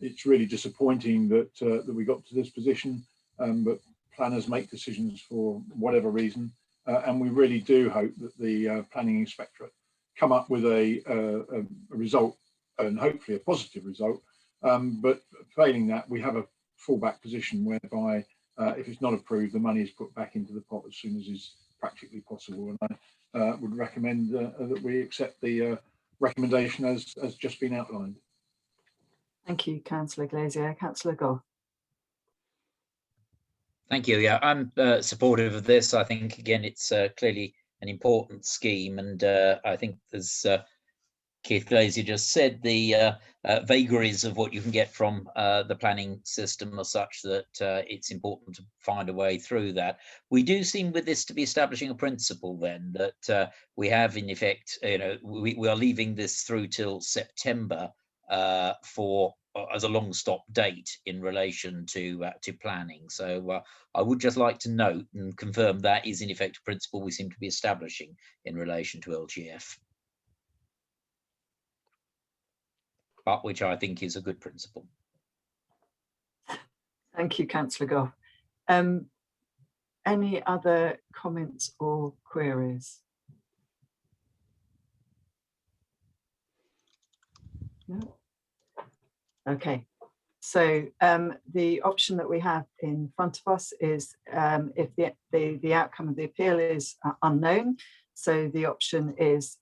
It's really disappointing that that we got to this position, but planners make decisions for whatever reason, and we really do hope that the planning inspectorate come up with a result, and hopefully a positive result, but failing that we have a fallback position whereby if it's not approved, the money is put back into the pot as soon as is practically possible. And I would recommend that we accept the recommendation as just been outlined. Thank you, Councillor Glazier. Councillor Gough. Thank you. Yeah, I'm supportive of this. I think, again, it's clearly an important scheme, and I think, as Keith Glazier just said, the vagaries of what you can get from the planning system are such that it's important to find a way through that. We do seem with this to be establishing a principle then that we have, in effect, we are leaving this through till September for as a long stop date in relation to planning. So I would just like to note and confirm that is in effect a principle we seem to be establishing in relation to LGF, but which I think is a good principle. Thank you, Councillor Gough. Any other comments or queries? No. Okay, so the option that we have in front of us is if the outcome of the appeal is unknown. So the option is,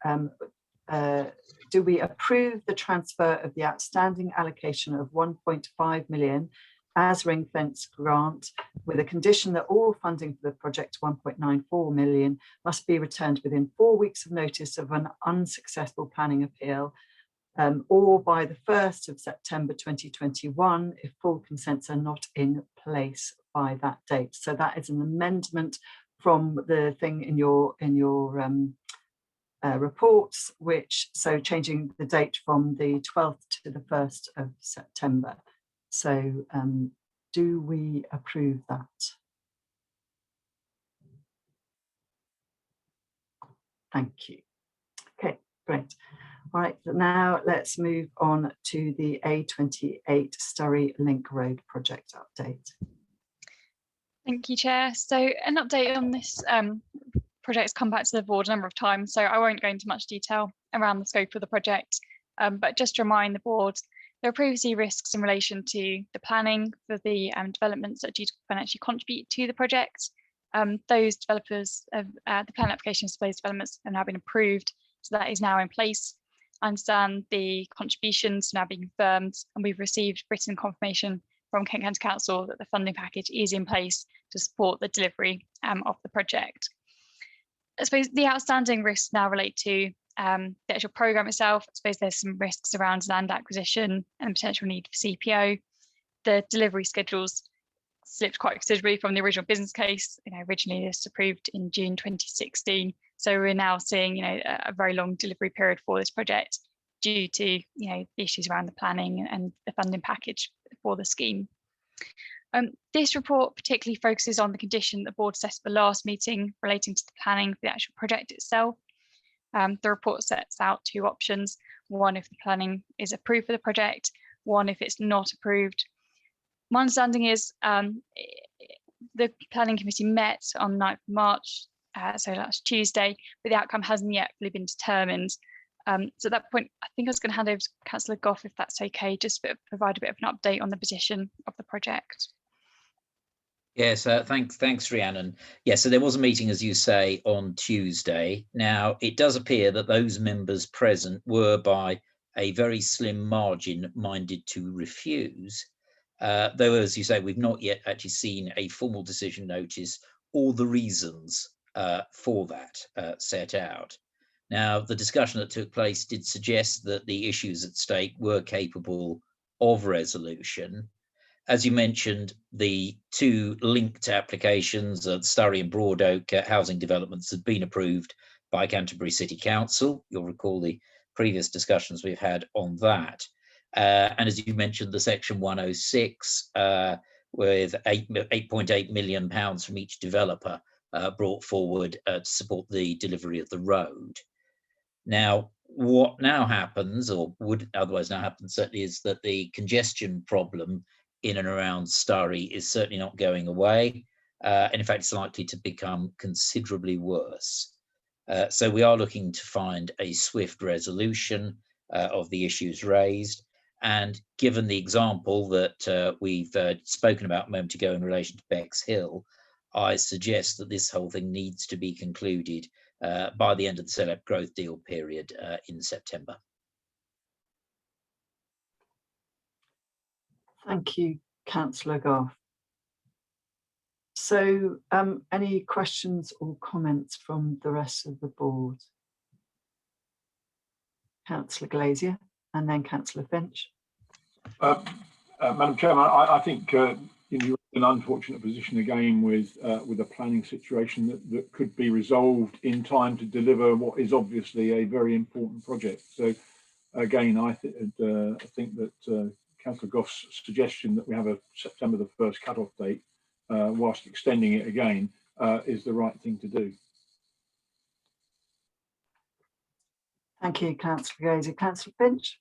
do we approve the transfer of the outstanding allocation of 1.5 million as ring fence grant with a condition that all funding for the project 1.94 million must be returned within 4 weeks of notice of an unsuccessful planning appeal, or by the 1st of September 2021 if full consents are not in place by that date. So that is an amendment from the thing in your reports, so changing the date from the 12th to the 1st of September. So do we approve that? Thank you. Okay, great. All right, now let's move on to the A28 Sturry Link Road project update. Thank you, Chair. So an update on this project's come back to the board a number of times, so I won't go into much detail around the scope of the project, but just to remind the board There are previously risks in relation to the planning for the developments that are due to financially contribute to the project. Those developers, the plan applications for those developments have now been approved, so that is now in place. I understand the contributions now being confirmed, and we've received written confirmation from Kent County Council that the funding package is in place to support the delivery of the project. I suppose the outstanding risks now relate to the actual programme itself. I suppose there's some risks around land acquisition and potential need for CPO. The delivery schedules slipped quite considerably from the original business case. Originally this was approved in June 2016. So we're now seeing, a very long delivery period for this project due to, the issues around the planning and the funding package for the scheme. This report particularly focuses on the condition the board assessed at the last meeting relating to the planning for the actual project itself. The report sets out two options: one if the planning is approved for the project, one if it's not approved. My understanding is the planning committee met on 9th of March, so last Tuesday, but the outcome hasn't yet really been determined. So at that point, I think I was going to hand over to Councillor Gough, if that's okay, just to provide a bit of an update on the position of the project. Yes, thanks, Rhiannon. Yeah, so there was a meeting, as you say, on Tuesday. Now, it does appear that those members present were by a very slim margin minded to refuse, though, as you say, we've not yet actually seen a formal decision notice or the reasons for that set out. Now, the discussion that took place did suggest that the issues at stake were capable of resolution. As you mentioned, the two linked applications, Surrey and Broadoak housing developments, have been approved by Canterbury City Council. You'll recall the previous discussions we've had on that. And as you mentioned, the Section 106 with £8.8 million from each developer brought forward to support the delivery of the road. Now, what now happens, or would otherwise now happen, certainly, is that the congestion problem in and around Surrey is certainly not going away. And in fact, it's likely to become considerably worse. So we are looking to find a swift resolution of the issues raised. And given the example that we've spoken about a moment ago in relation to Bexhill, I suggest that this whole thing needs to be concluded by the end of the SELEP growth deal period in September. Thank you, Councillor Gough. So any questions or comments from the rest of the board? Councillor Glazier and then Councillor Finch. Madam Chairman, I think you're in an unfortunate position again with a planning situation that could be resolved in time to deliver what is obviously a very important project. So again, I think that Councillor Gough's suggestion that we have a September the 1st cut-off date, whilst extending it again, is the right thing to do. Thank you, Councillor Glazier. Councillor Finch.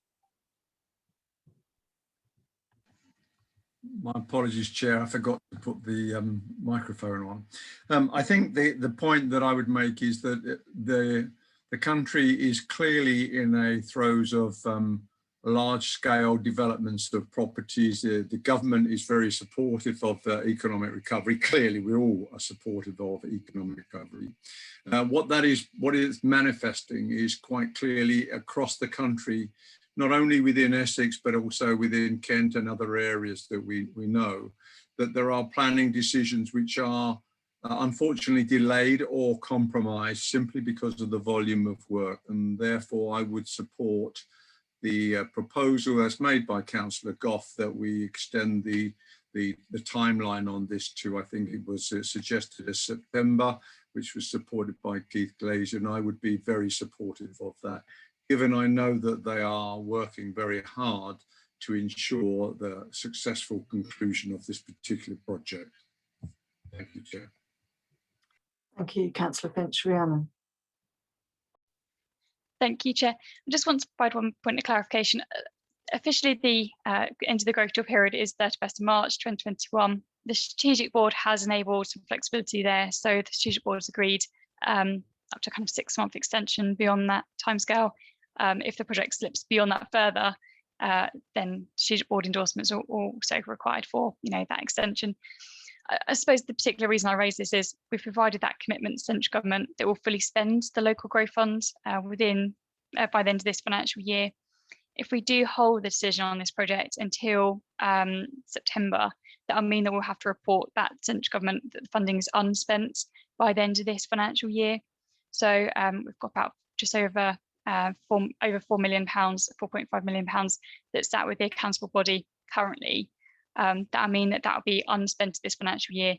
My apologies, Chair. I forgot to put the microphone on. I think the point that I would make is that the country is clearly in a throes of large-scale developments of properties. The government is very supportive of economic recovery. Clearly, we all are supportive of economic recovery. What it's manifesting is quite clearly across the country, not only within Essex, but also within Kent and other areas that we know, that there are planning decisions which are unfortunately delayed or compromised simply because of the volume of work. And therefore, I would support the proposal as made by Councillor Gough that we extend the timeline on this to, I think it was suggested as September, which was supported by Keith Glazier, and I would be very supportive of that, given I know that they are working very hard to ensure the successful conclusion of this particular project. Thank you, Chair. Thank you, Councillor Finch. Rhiannon. Thank you, Chair. I just want to provide one point of clarification. Officially, the end of the growth deal period is 31st of March 2021. The Strategic Board has enabled some flexibility there. So the Strategic Board has agreed up to kind of 6-month extension beyond that timescale. If the project slips beyond that further, then strategic board endorsements are also required for, that extension. I suppose the particular reason I raise this is we've provided that commitment to central government that will fully spend the local growth funds by the end of this financial year. If we do hold the decision on this project until September, that'll mean that we'll have to report that central government that the funding is unspent by the end of this financial year. So we've got about just over £4 million, £4.5 million that's sat with the accountable body currently. That'll mean that will be unspent this financial year.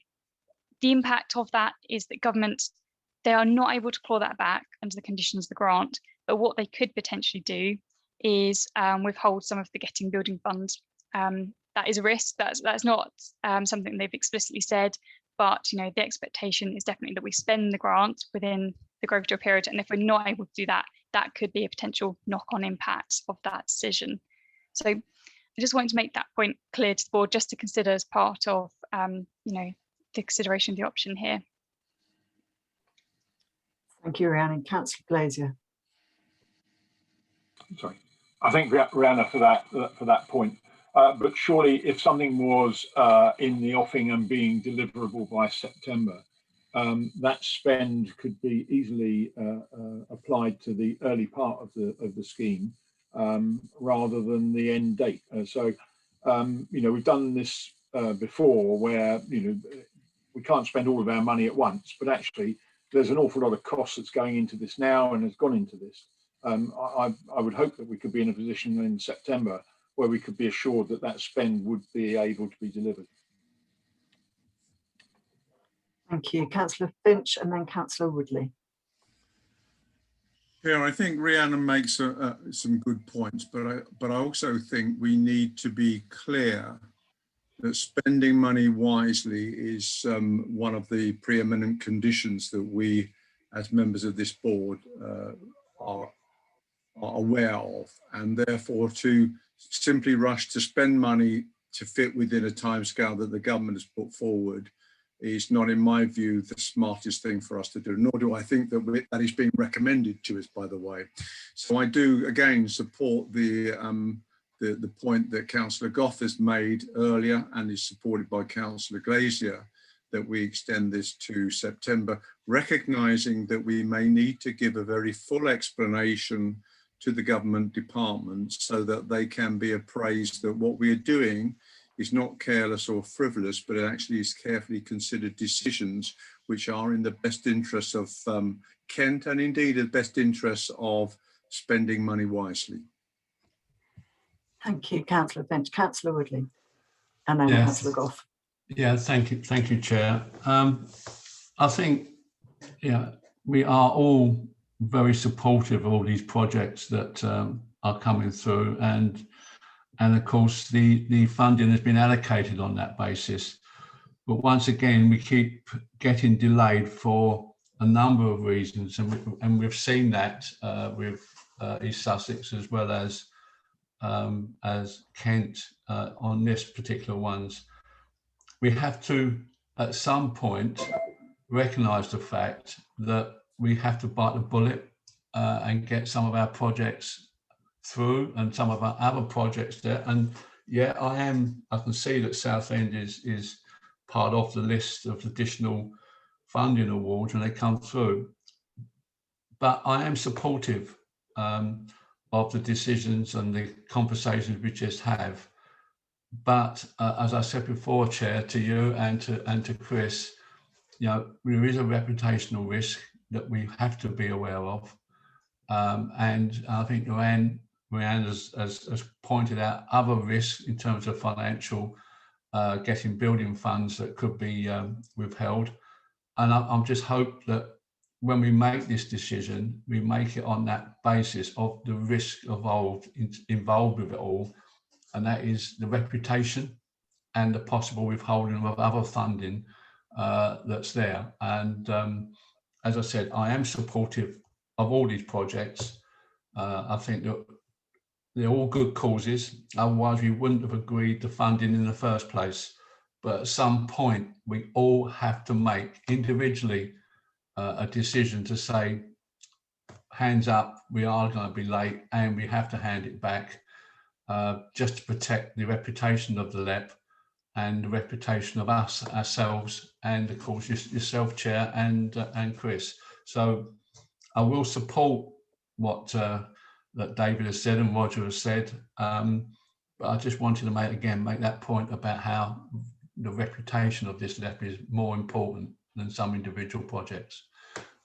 The impact of that is that government, they are not able to claw that back under the conditions of the grant, but what they could potentially do is withhold some of the Getting Building funds. That is a risk. That's not something they've explicitly said, but the expectation is definitely that we spend the grant within the growth deal period, and if we're not able to do that, that could be a potential knock-on impact of that decision. So I just wanted to make that point clear to the board, just to consider as part of the consideration of the option here. Thank you, Rhiannon. Councillor Glazier. Sorry, I think Rhiannon for that point. But surely, if something was in the offing and being deliverable by September, that spend could be easily applied to the early part of the scheme rather than the end date. We've done this before, where we can't spend all of our money at once, but actually there's an awful lot of cost that's going into this now and has gone into this. I would hope that we could be in a position in September where we could be assured that that spend would be able to be delivered. Thank you. Councillor Finch and then Councillor Woodley. Yeah, I think Rhiannon makes some good points, but I also think we need to be clear that spending money wisely is one of the preeminent conditions that we, as members of this board, are aware of, and therefore to simply rush to spend money to fit within a timescale that the government has put forward is not, in my view, the smartest thing for us to do, nor do I think that that is being recommended to us, by the way. So I do, again, support the point that Councillor Goff has made earlier and is supported by Councillor Glazier, that we extend this to September, recognising that we may need to give a very full explanation to the government departments so that they can be appraised that what we are doing is not careless or frivolous, but it actually is carefully considered decisions which are in the best interests of Kent and indeed the best interests of spending money wisely. Thank you, Councillor Finch. Councillor Woodley and then Councillor Goff. Yeah, thank you, Chair. I think we are all very supportive of all these projects that are coming through, and of course the funding has been allocated on that basis. But once again, we keep getting delayed for a number of reasons, and we've seen that with East Sussex as well as Kent on this particular ones. We have to, at some point, recognise the fact that we have to bite the bullet and get some of our projects through and some of our other projects there. And yeah, I can see that Southend is part of the list of additional funding awards when they come through. But I am supportive of the decisions and the conversations we just have. But as I said before, Chair, to you and to Chris, there is a reputational risk that we have to be aware of. And I think Rhiannon has pointed out other risks in terms of financial, getting building funds that could be withheld. And I'm just hope that when we make this decision, we make it on that basis of the risk involved with it all. And that is the reputation and the possible withholding of other funding that's there. And as I said, I am supportive of all these projects. I think that they're all good causes. Otherwise, we wouldn't have agreed to funding in the first place. But at some point, we all have to make individually a decision to say, hands up, we are going to be late and we have to hand it back. just to protect the reputation of the LEP and the reputation of us ourselves, and of course yourself, Chair, and Chris. So I will support what that David has said and Roger has said, but I just wanted to make that point about how the reputation of this LEP is more important than some individual projects.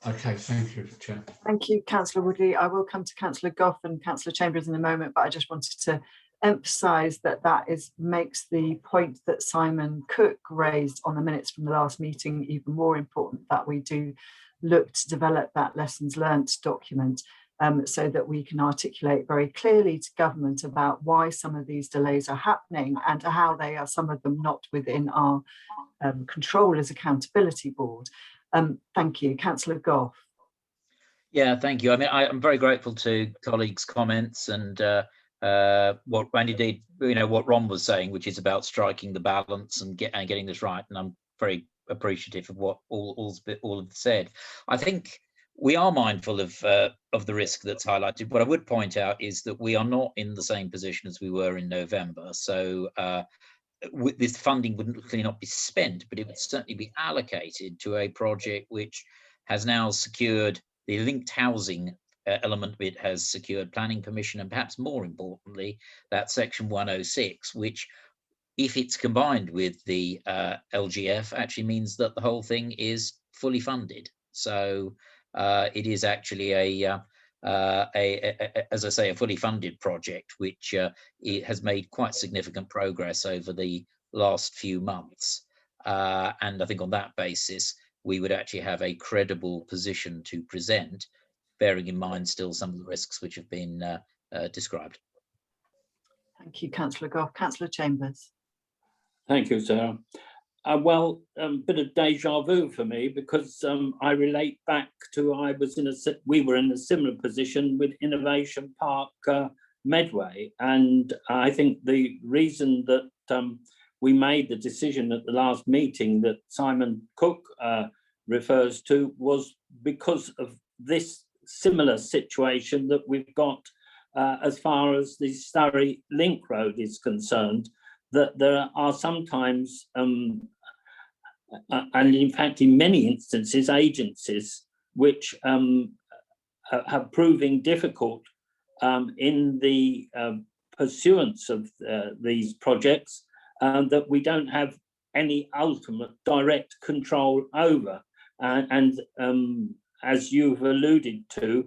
Okay, thank you, Chair. Thank you, Councillor Woodley. I will come to Councillor Gough and Councillor Chambers in a moment, but I just wanted to emphasise that makes the point that Simon Cook raised on the minutes from the last meeting even more important, that we do look to develop that lessons learnt document so that we can articulate very clearly to government about why some of these delays are happening and how they are, some of them, not within our control as Accountability Board. Thank you. Councillor Gough. Yeah, thank you. I mean, I'm very grateful to colleagues' comments and indeed, what Ron was saying, which is about striking the balance and getting this right. And I'm very appreciative of what all have said. I think we are mindful of the risk that's highlighted. What I would point out is that we are not in the same position as we were in November. So this funding wouldn't clearly not be spent, but it would certainly be allocated to a project which has now secured the linked housing element of it, has secured planning permission, and perhaps more importantly, that section 106, which, if it's combined with the LGF, actually means that the whole thing is fully funded. So it is actually as I say, a fully funded project, which it has made quite significant progress over the last few months. And I think on that basis, we would actually have a credible position to present, bearing in mind still some of the risks which have been described. Thank you, Councillor Gough. Councillor Chambers. Thank you, Sarah. Well, a bit of deja vu for me, because I relate back to we were in a similar position with Innovation Park Medway, and I think the reason that we made the decision at the last meeting that Simon Cook refers to was because of this similar situation that we've got as far as the Surrey Link Road is concerned, that there are sometimes and in fact in many instances agencies which have proving difficult in the pursuance of these projects that we don't have any ultimate direct control over, and as you've alluded to,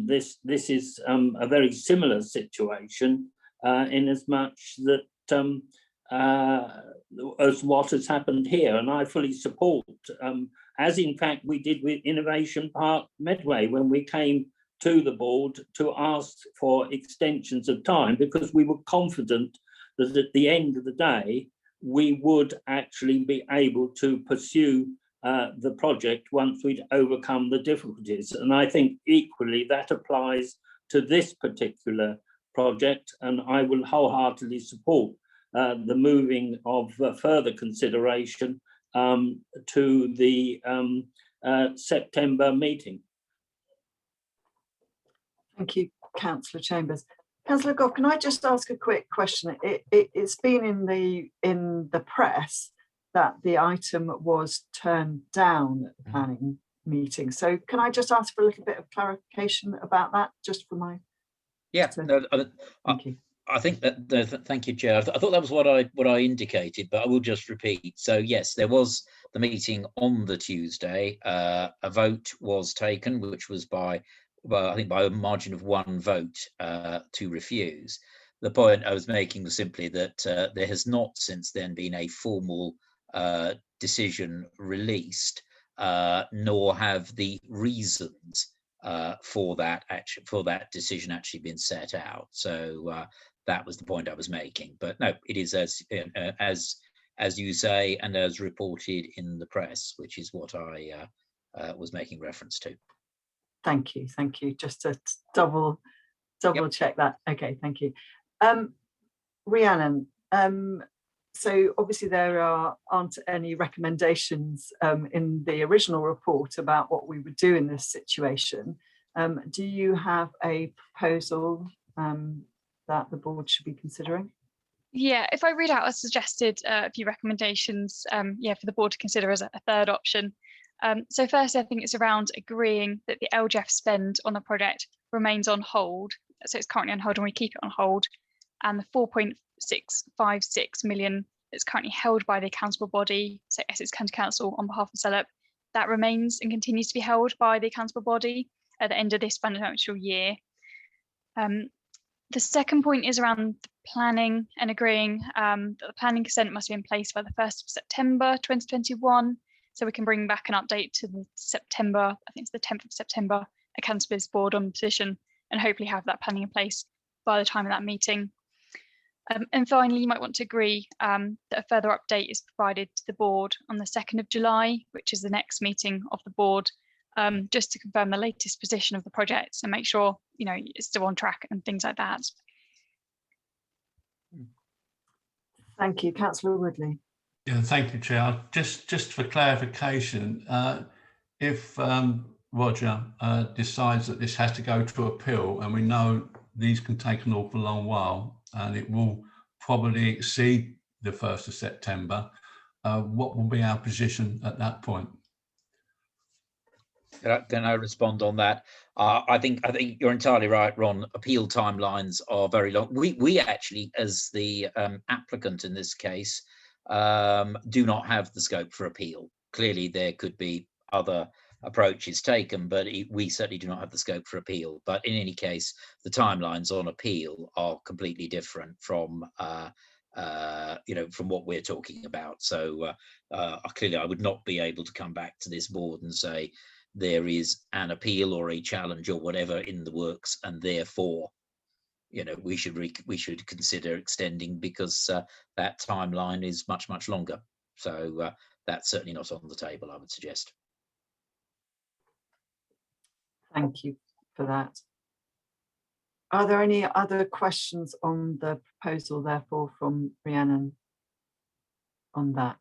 this is a very similar situation in as much that as what has happened here, and I fully support, as in fact we did with Innovation Park Medway when we came to the board to ask for extensions of time, because we were confident that at the end of the day we would actually be able to pursue the project once we'd overcome the difficulties. And I think equally that applies to this particular project, and I will wholeheartedly support the moving of further consideration to the September meeting. Thank you, Councillor Chambers. Councillor Gough, can I just ask a quick question? It's been in the press that the item was turned down at the planning meeting. So can I just ask for a little bit of clarification about that, just for my... Yeah, thank you. I think that, thank you, Chair. I thought that was what I indicated, but I will just repeat. So yes, there was the meeting on the Tuesday. A vote was taken, which was by a margin of 1 vote to refuse. The point I was making was simply that there has not since then been a formal decision released, nor have the reasons for that decision actually been set out. So that was the point I was making. But no, it is as you say, and as reported in the press, which is what I was making reference to. Thank you. Just to double check that. Okay, thank you. Rhiannon, so obviously there aren't any recommendations in the original report about what we would do in this situation. Do you have a proposal that the board should be considering? Yeah, if I read out, I suggested a few recommendations, yeah, for the board to consider as a third option. So first, I think it's around agreeing that the LGF spend on the project remains on hold. So it's currently on hold and we keep it on hold. And the 4.656 million that's currently held by the accountable body, so Essex County Council on behalf of SELEP, that remains and continues to be held by the accountable body at the end of this financial year. The second point is around the planning and agreeing that the planning consent must be in place by the 1st of September 2021. So we can bring back an update to the September, I think it's the 10th of September, accountability board on position, and hopefully have that planning in place by the time of that meeting. And finally, you might want to agree that a further update is provided to the board on the 2nd of July, which is the next meeting of the board, just to confirm the latest position of the project and make sure, you know, it's still on track and things like that. Thank you, Councillor Woodley. Yeah, thank you, Chair. Just for clarification, if Roger decides that this has to go to appeal, and we know these can take an awful long while, and it will probably exceed the 1st of September, what will be our position at that point? Can I respond on that? I think you're entirely right, Ron. Appeal timelines are very long. We actually, as the applicant in this case, do not have the scope for appeal. Clearly, there could be other approaches taken, but we certainly do not have the scope for appeal. But in any case, the timelines on appeal are completely different from you know, from what we're talking about. So clearly, I would not be able to come back to this board and say there is an appeal or a challenge or whatever in the works, and therefore, you know, we should consider extending, because that timeline is much longer. So that's certainly not on the table, I would suggest. Thank you for that. Are there any other questions on the proposal, therefore, from Rhiannon on that?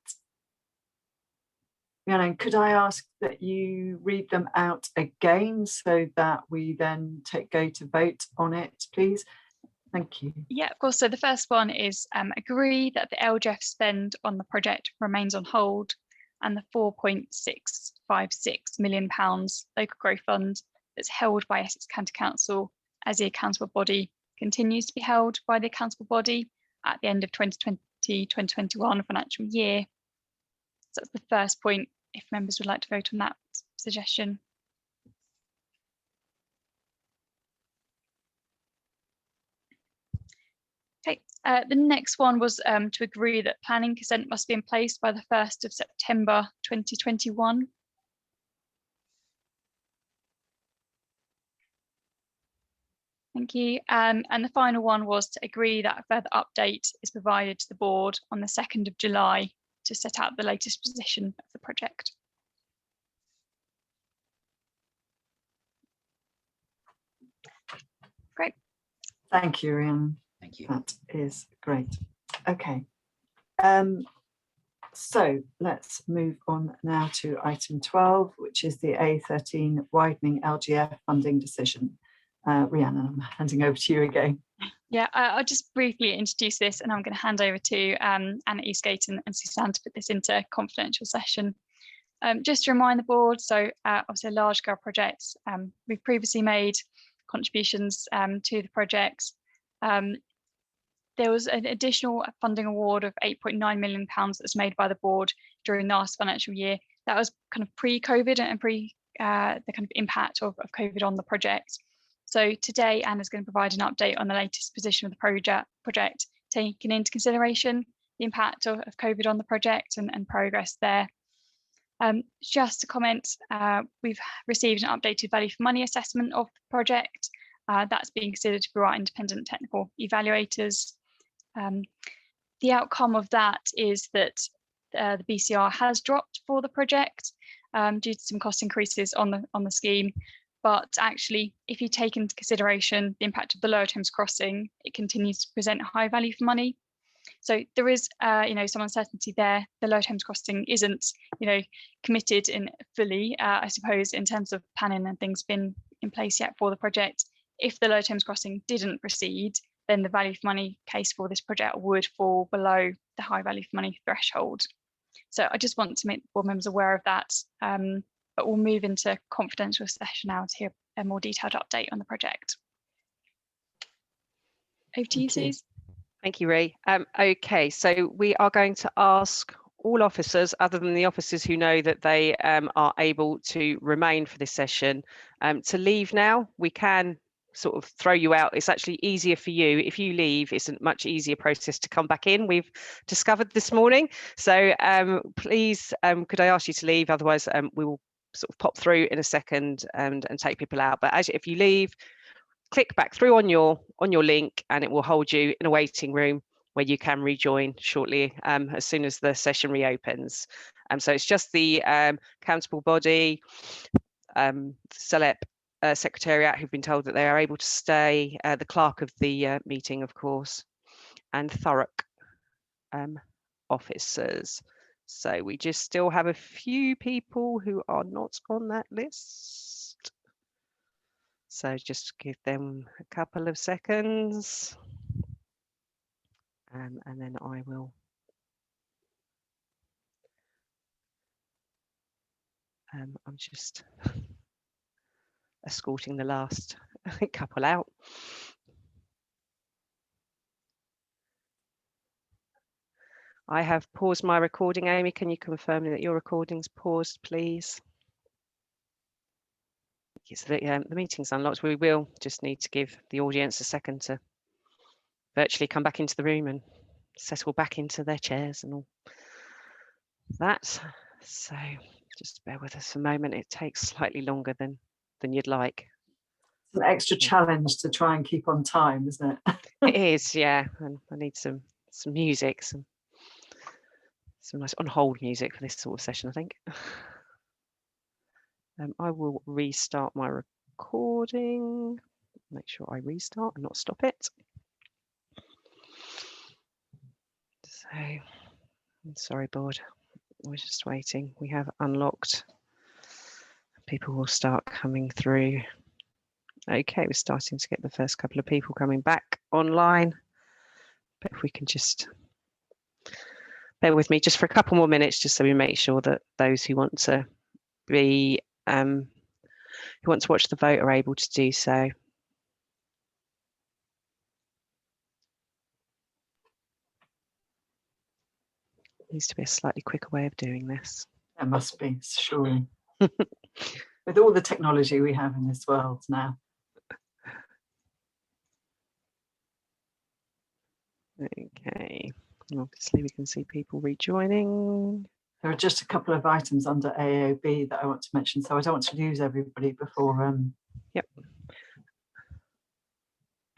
Rhiannon, could I ask that you read them out again so that we then go to vote on it, please? Thank you. Yeah, of course. So the first one is agree that the LGF spend on the project remains on hold, and the £4.656 million local growth fund that's held by Essex County Council as the accountable body continues to be held by the accountable body at the end of 2020-2021 financial year. So that's the first point, if members would like to vote on that suggestion. Okay, the next one was to agree that planning consent must be in place by the 1st of September 2021. Thank you. And the final one was to agree that a further update is provided to the board on the 2nd of July to set out the latest position of the project. Great. Thank you, Rhiannon. Thank you. That is great. Okay. So let's move on now to item 12, which is the A13 widening LGF funding decision. Rhiannon, I'm handing over to you again. Yeah, I'll just briefly introduce this, and I'm going to hand over to Anna Eastgate and Suzanne to put this into confidential session. Just to remind the board, so obviously large-scale projects, we've previously made contributions to the projects. There was an additional funding award of £8.9 million that was made by the board during the last financial year. That was kind of pre-COVID and pre the kind of impact of COVID on the project. So today, Anna's going to provide an update on the latest position of the project, taking into consideration the impact of COVID on the project and progress there. Just to comment, we've received an updated value for money assessment of the project. That's being considered by our independent technical evaluators. The outcome of that is that the BCR has dropped for the project due to some cost increases on the scheme. But actually, if you take into consideration the impact of the Lower Thames crossing, it continues to present a high value for money. So there is, some uncertainty there. The Lower Thames crossing isn't, committed in fully, I suppose, in terms of planning and things been in place yet for the project. If the Lower Thames crossing didn't proceed, then the value for money case for this project would fall below the high value for money threshold. So I just want to make board members aware of that, but we'll move into confidential session now to hear a more detailed update on the project. Over to you, Suze. Thank you, Ree. Okay, so we are going to ask all officers, other than the officers who know that they are able to remain for this session, to leave now. We can sort of throw you out. It's actually easier for you. If you leave, it's a much easier process to come back in, we've discovered this morning. So please, could I ask you to leave? Otherwise, we will sort of pop through in a second and take people out. But if you leave, click back through on your link and it will hold you in a waiting room where you can rejoin shortly as soon as the session reopens. So it's just the accountable body, SELEP Secretariat who've been told that they are able to stay, the clerk of the meeting, of course, and Thurrock officers. So we just still have a few people who are not on that list. So just give them a couple of seconds. And then I will I'm just escorting the last couple out. I have paused my recording. Amy, can you confirm that your recording's paused, please? Yes, the meeting's unlocked. We will just need to give the audience a second to virtually come back into the room and settle back into their chairs and all that. So just bear with us a moment. It takes slightly longer than you'd like. It's an extra challenge to try and keep on time, isn't it? It is, yeah. And I need some music, some nice on hold music for this sort of session, I think. I will restart my recording. Make sure I restart and not stop it. So, I'm sorry, board. We're just waiting. We have unlocked. People will start coming through. Okay, we're starting to get the first couple of people coming back online. But if we can just bear with me just for a couple more minutes, just so we make sure that those who want to be who want to watch the vote are able to do so. Needs to be a slightly quicker way of doing this. There must be, surely. With all the technology we have in this world now. Okay, obviously we can see people rejoining. There are just a couple of items under AOB that I want to mention, so I don't want to lose everybody before. Yep.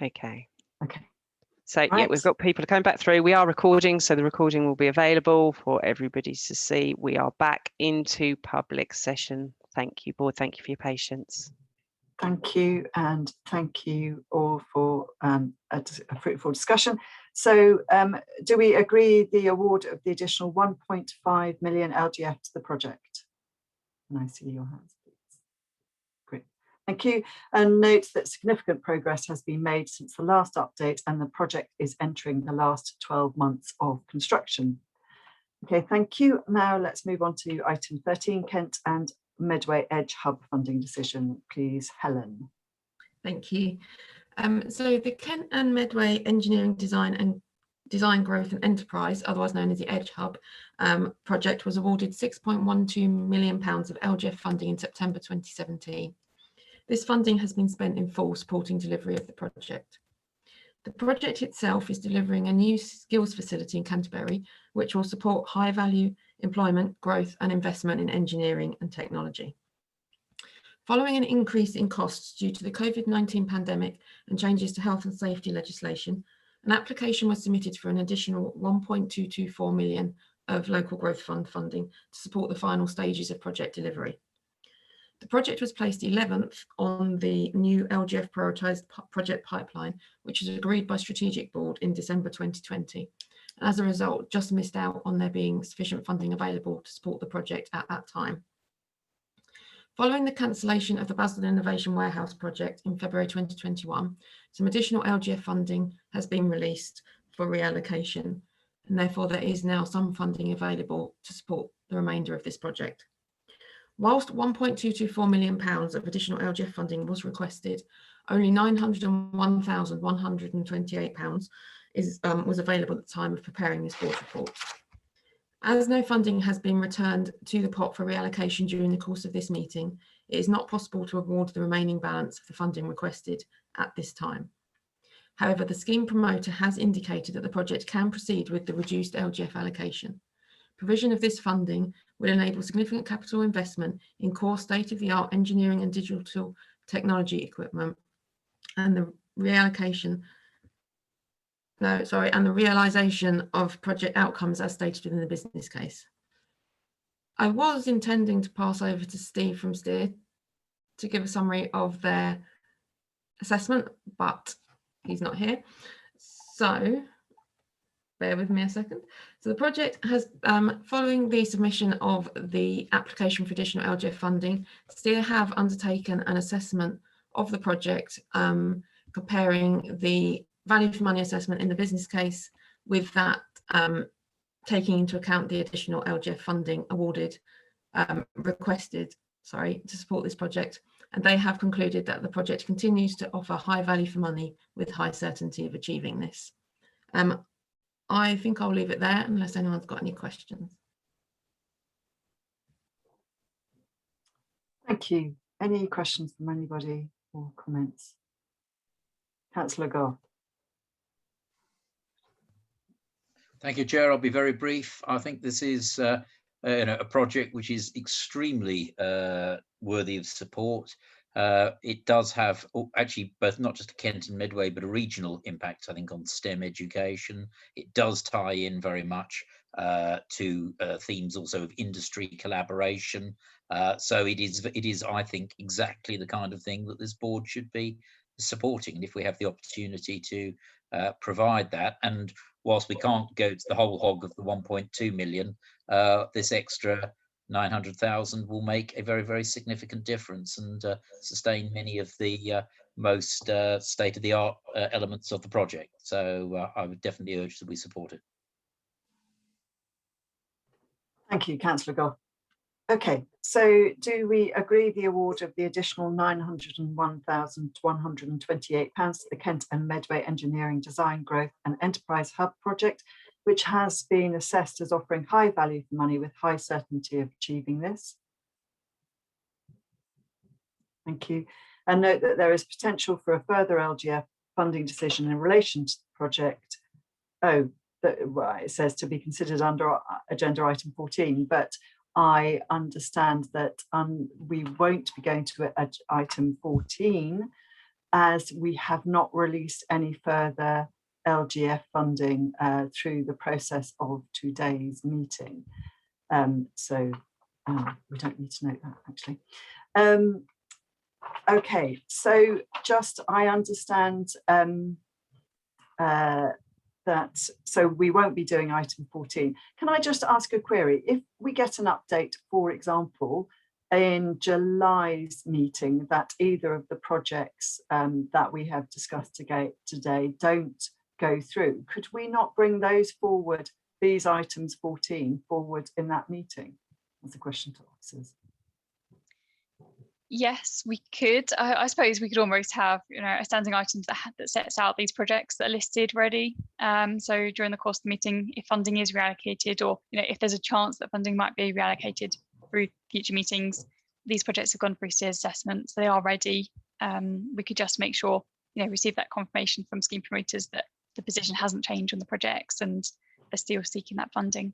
Okay. Okay. So right. Yeah, we've got people coming back through. We are recording, so the recording will be available for everybody to see. We are back into public session. Thank you, board. Thank you for your patience. Thank you, and thank you all for a fruitful discussion. So do we agree the award of the additional 1.5 million LGF to the project? And I see your hands, please. Great, thank you. And note that significant progress has been made since the last update, and the project is entering the last 12 months of construction. Okay, thank you. Now let's move on to item 13, Kent and Medway Edge Hub funding decision, please, Helen. Thank you. So the Kent and Medway Engineering Design Growth and Enterprise, otherwise known as the Edge Hub project, was awarded £6.12 million of LGF funding in September 2017. This funding has been spent in full supporting delivery of the project. The project itself is delivering a new skills facility in Canterbury, which will support high value employment, growth and investment in engineering and technology. Following an increase in costs due to the COVID-19 pandemic and changes to health and safety legislation, an application was submitted for an additional 1.224 million of local growth fund funding to support the final stages of project delivery. The project was placed 11th on the new LGF prioritised project pipeline, which was agreed by Strategic Board in December 2020. And as a result, just missed out on there being sufficient funding available to support the project at that time. Following the cancellation of the Basel Innovation Warehouse project in February 2021, some additional LGF funding has been released for reallocation, and therefore there is now some funding available to support the remainder of this project. Whilst £1.224 million of additional LGF funding was requested, only £901,128 was available at the time of preparing this board report. As no funding has been returned to the pot for reallocation during the course of this meeting, it is not possible to award the remaining balance of the funding requested at this time. However, the scheme promoter has indicated that the project can proceed with the reduced LGF allocation. Provision of this funding will enable significant capital investment in core state-of-the-art engineering and digital technology equipment, and the realization of project outcomes as stated within the business case. I was intending to pass over to Steve from Steer to give a summary of their assessment, but he's not here. So bear with me a second. So the project has, following the submission of the application for additional LGF funding, Steer have undertaken an assessment of the project, comparing the value for money assessment in the business case with that, taking into account the additional LGF funding awarded, requested, to support this project. And they have concluded that the project continues to offer high value for money with high certainty of achieving this. I think I'll leave it there unless anyone's got any questions. Thank you. Any questions from anybody or comments? Councillor Goff. Thank you, Chair. I'll be very brief. I think this is a project which is extremely worthy of support. It does have actually both not just a Kent and Medway, but a regional impact, I think, on STEM education. It does tie in very much to themes also of industry collaboration. So it is, I think, exactly the kind of thing that this board should be supporting. And if we have the opportunity to provide that, and whilst we can't go to the whole hog of the 1.2 million, this extra 900,000 will make a very, very significant difference and sustain many of the most state-of-the-art elements of the project. So I would definitely urge that we support it. Thank you, Councillor Goff. Okay, so do we agree the award of the additional £901,128 to the Kent and Medway Engineering Design Growth and Enterprise Hub project, which has been assessed as offering high value for money with high certainty of achieving this? Thank you. And note that there is potential for a further LGF funding decision in relation to the project. Well, it says to be considered under agenda item 14, but I understand that we won't be going to item 14 as we have not released any further LGF funding through the process of today's meeting. So we don't need to note that actually. Okay, so just I understand that, so we won't be doing item 14. Can I just ask a query? If we get an update, for example, in July's meeting that either of the projects that we have discussed today don't go through, could we not bring those forward, these items 14 forward in that meeting? That's a question to officers. Yes, we could. I suppose we could almost have, a standing item that sets out these projects that are listed ready. So during the course of the meeting, if funding is reallocated, or if there's a chance that funding might be reallocated through future meetings, these projects have gone through SEER's assessments, they are ready. We could just make sure, receive that confirmation from scheme promoters that the position hasn't changed on the projects and they're still seeking that funding.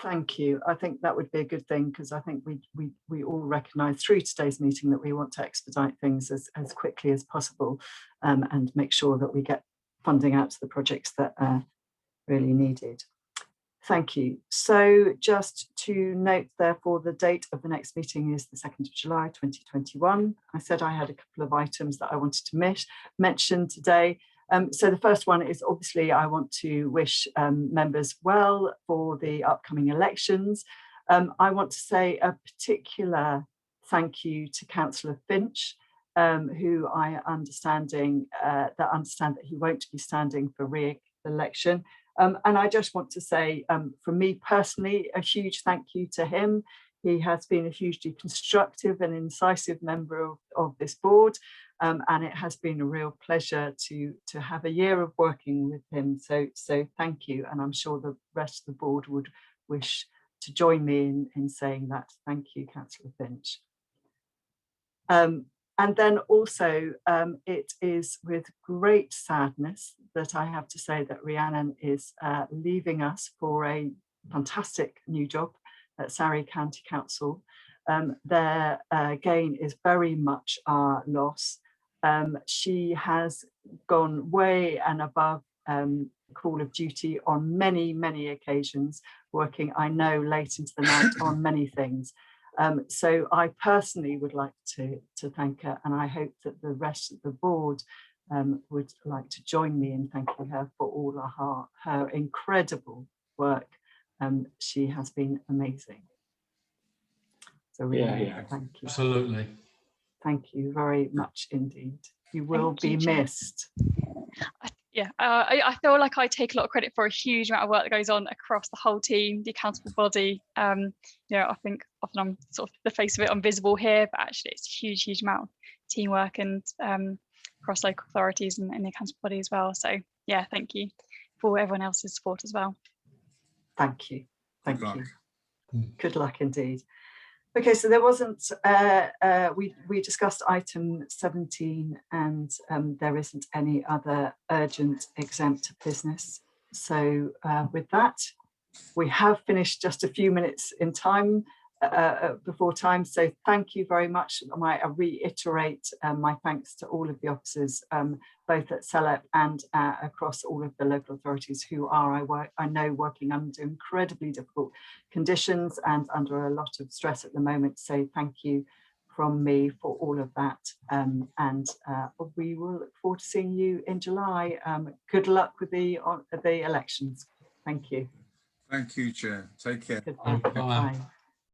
Thank you. I think that would be a good thing, because I think we all recognise through today's meeting that we want to expedite things as quickly as possible and make sure that we get funding out to the projects that are really needed. Thank you. So just to note, therefore, the date of the next meeting is the 2nd of July 2021. I said I had a couple of items that I wanted to mention today. So the first one is obviously I want to wish members well for the upcoming elections. I want to say a particular thank you to Councillor Finch, who I understand that he won't be standing for re-election. And I just want to say, for me personally, a huge thank you to him. He has been a hugely constructive and incisive member of this board, and it has been a real pleasure to have a year of working with him. So thank you, and I'm sure the rest of the board would wish to join me in saying that. Thank you, Councillor Finch. And then also, it is with great sadness that I have to say that Rhiannon is leaving us for a fantastic new job at Surrey County Council. Their gain is very much our loss. She has gone way and above call of duty on many, many occasions, working, I know, late into the night on many things. So I personally would like to thank her, and I hope that the rest of the board would like to join me in thanking her for all of her incredible work. She has been amazing. So really, thank you. Absolutely. Thank you very much indeed. You will be missed. I feel like I take a lot of credit for a huge amount of work that goes on across the whole team, the accountable body. You know, I think often I'm sort of the face of it, I'm visible here, but actually it's a huge amount of teamwork and across local authorities and the accountable body as well. So yeah, thank you for everyone else's support as well. Thank you. Thank you. Good luck indeed. Okay, so there wasn't, we discussed item 17 and there isn't any other urgent exempt business. So with that, we have finished just a few minutes in time, before time. So thank you very much. I reiterate my thanks to all of the officers, both at SELEP and across all of the local authorities who are, I know, working under incredibly difficult conditions and under a lot of stress at the moment. So thank you from me for all of that. And we will look forward to seeing you in July. Good luck with the elections. Thank you. Thank you, Chair. Take care. Goodbye. Bye.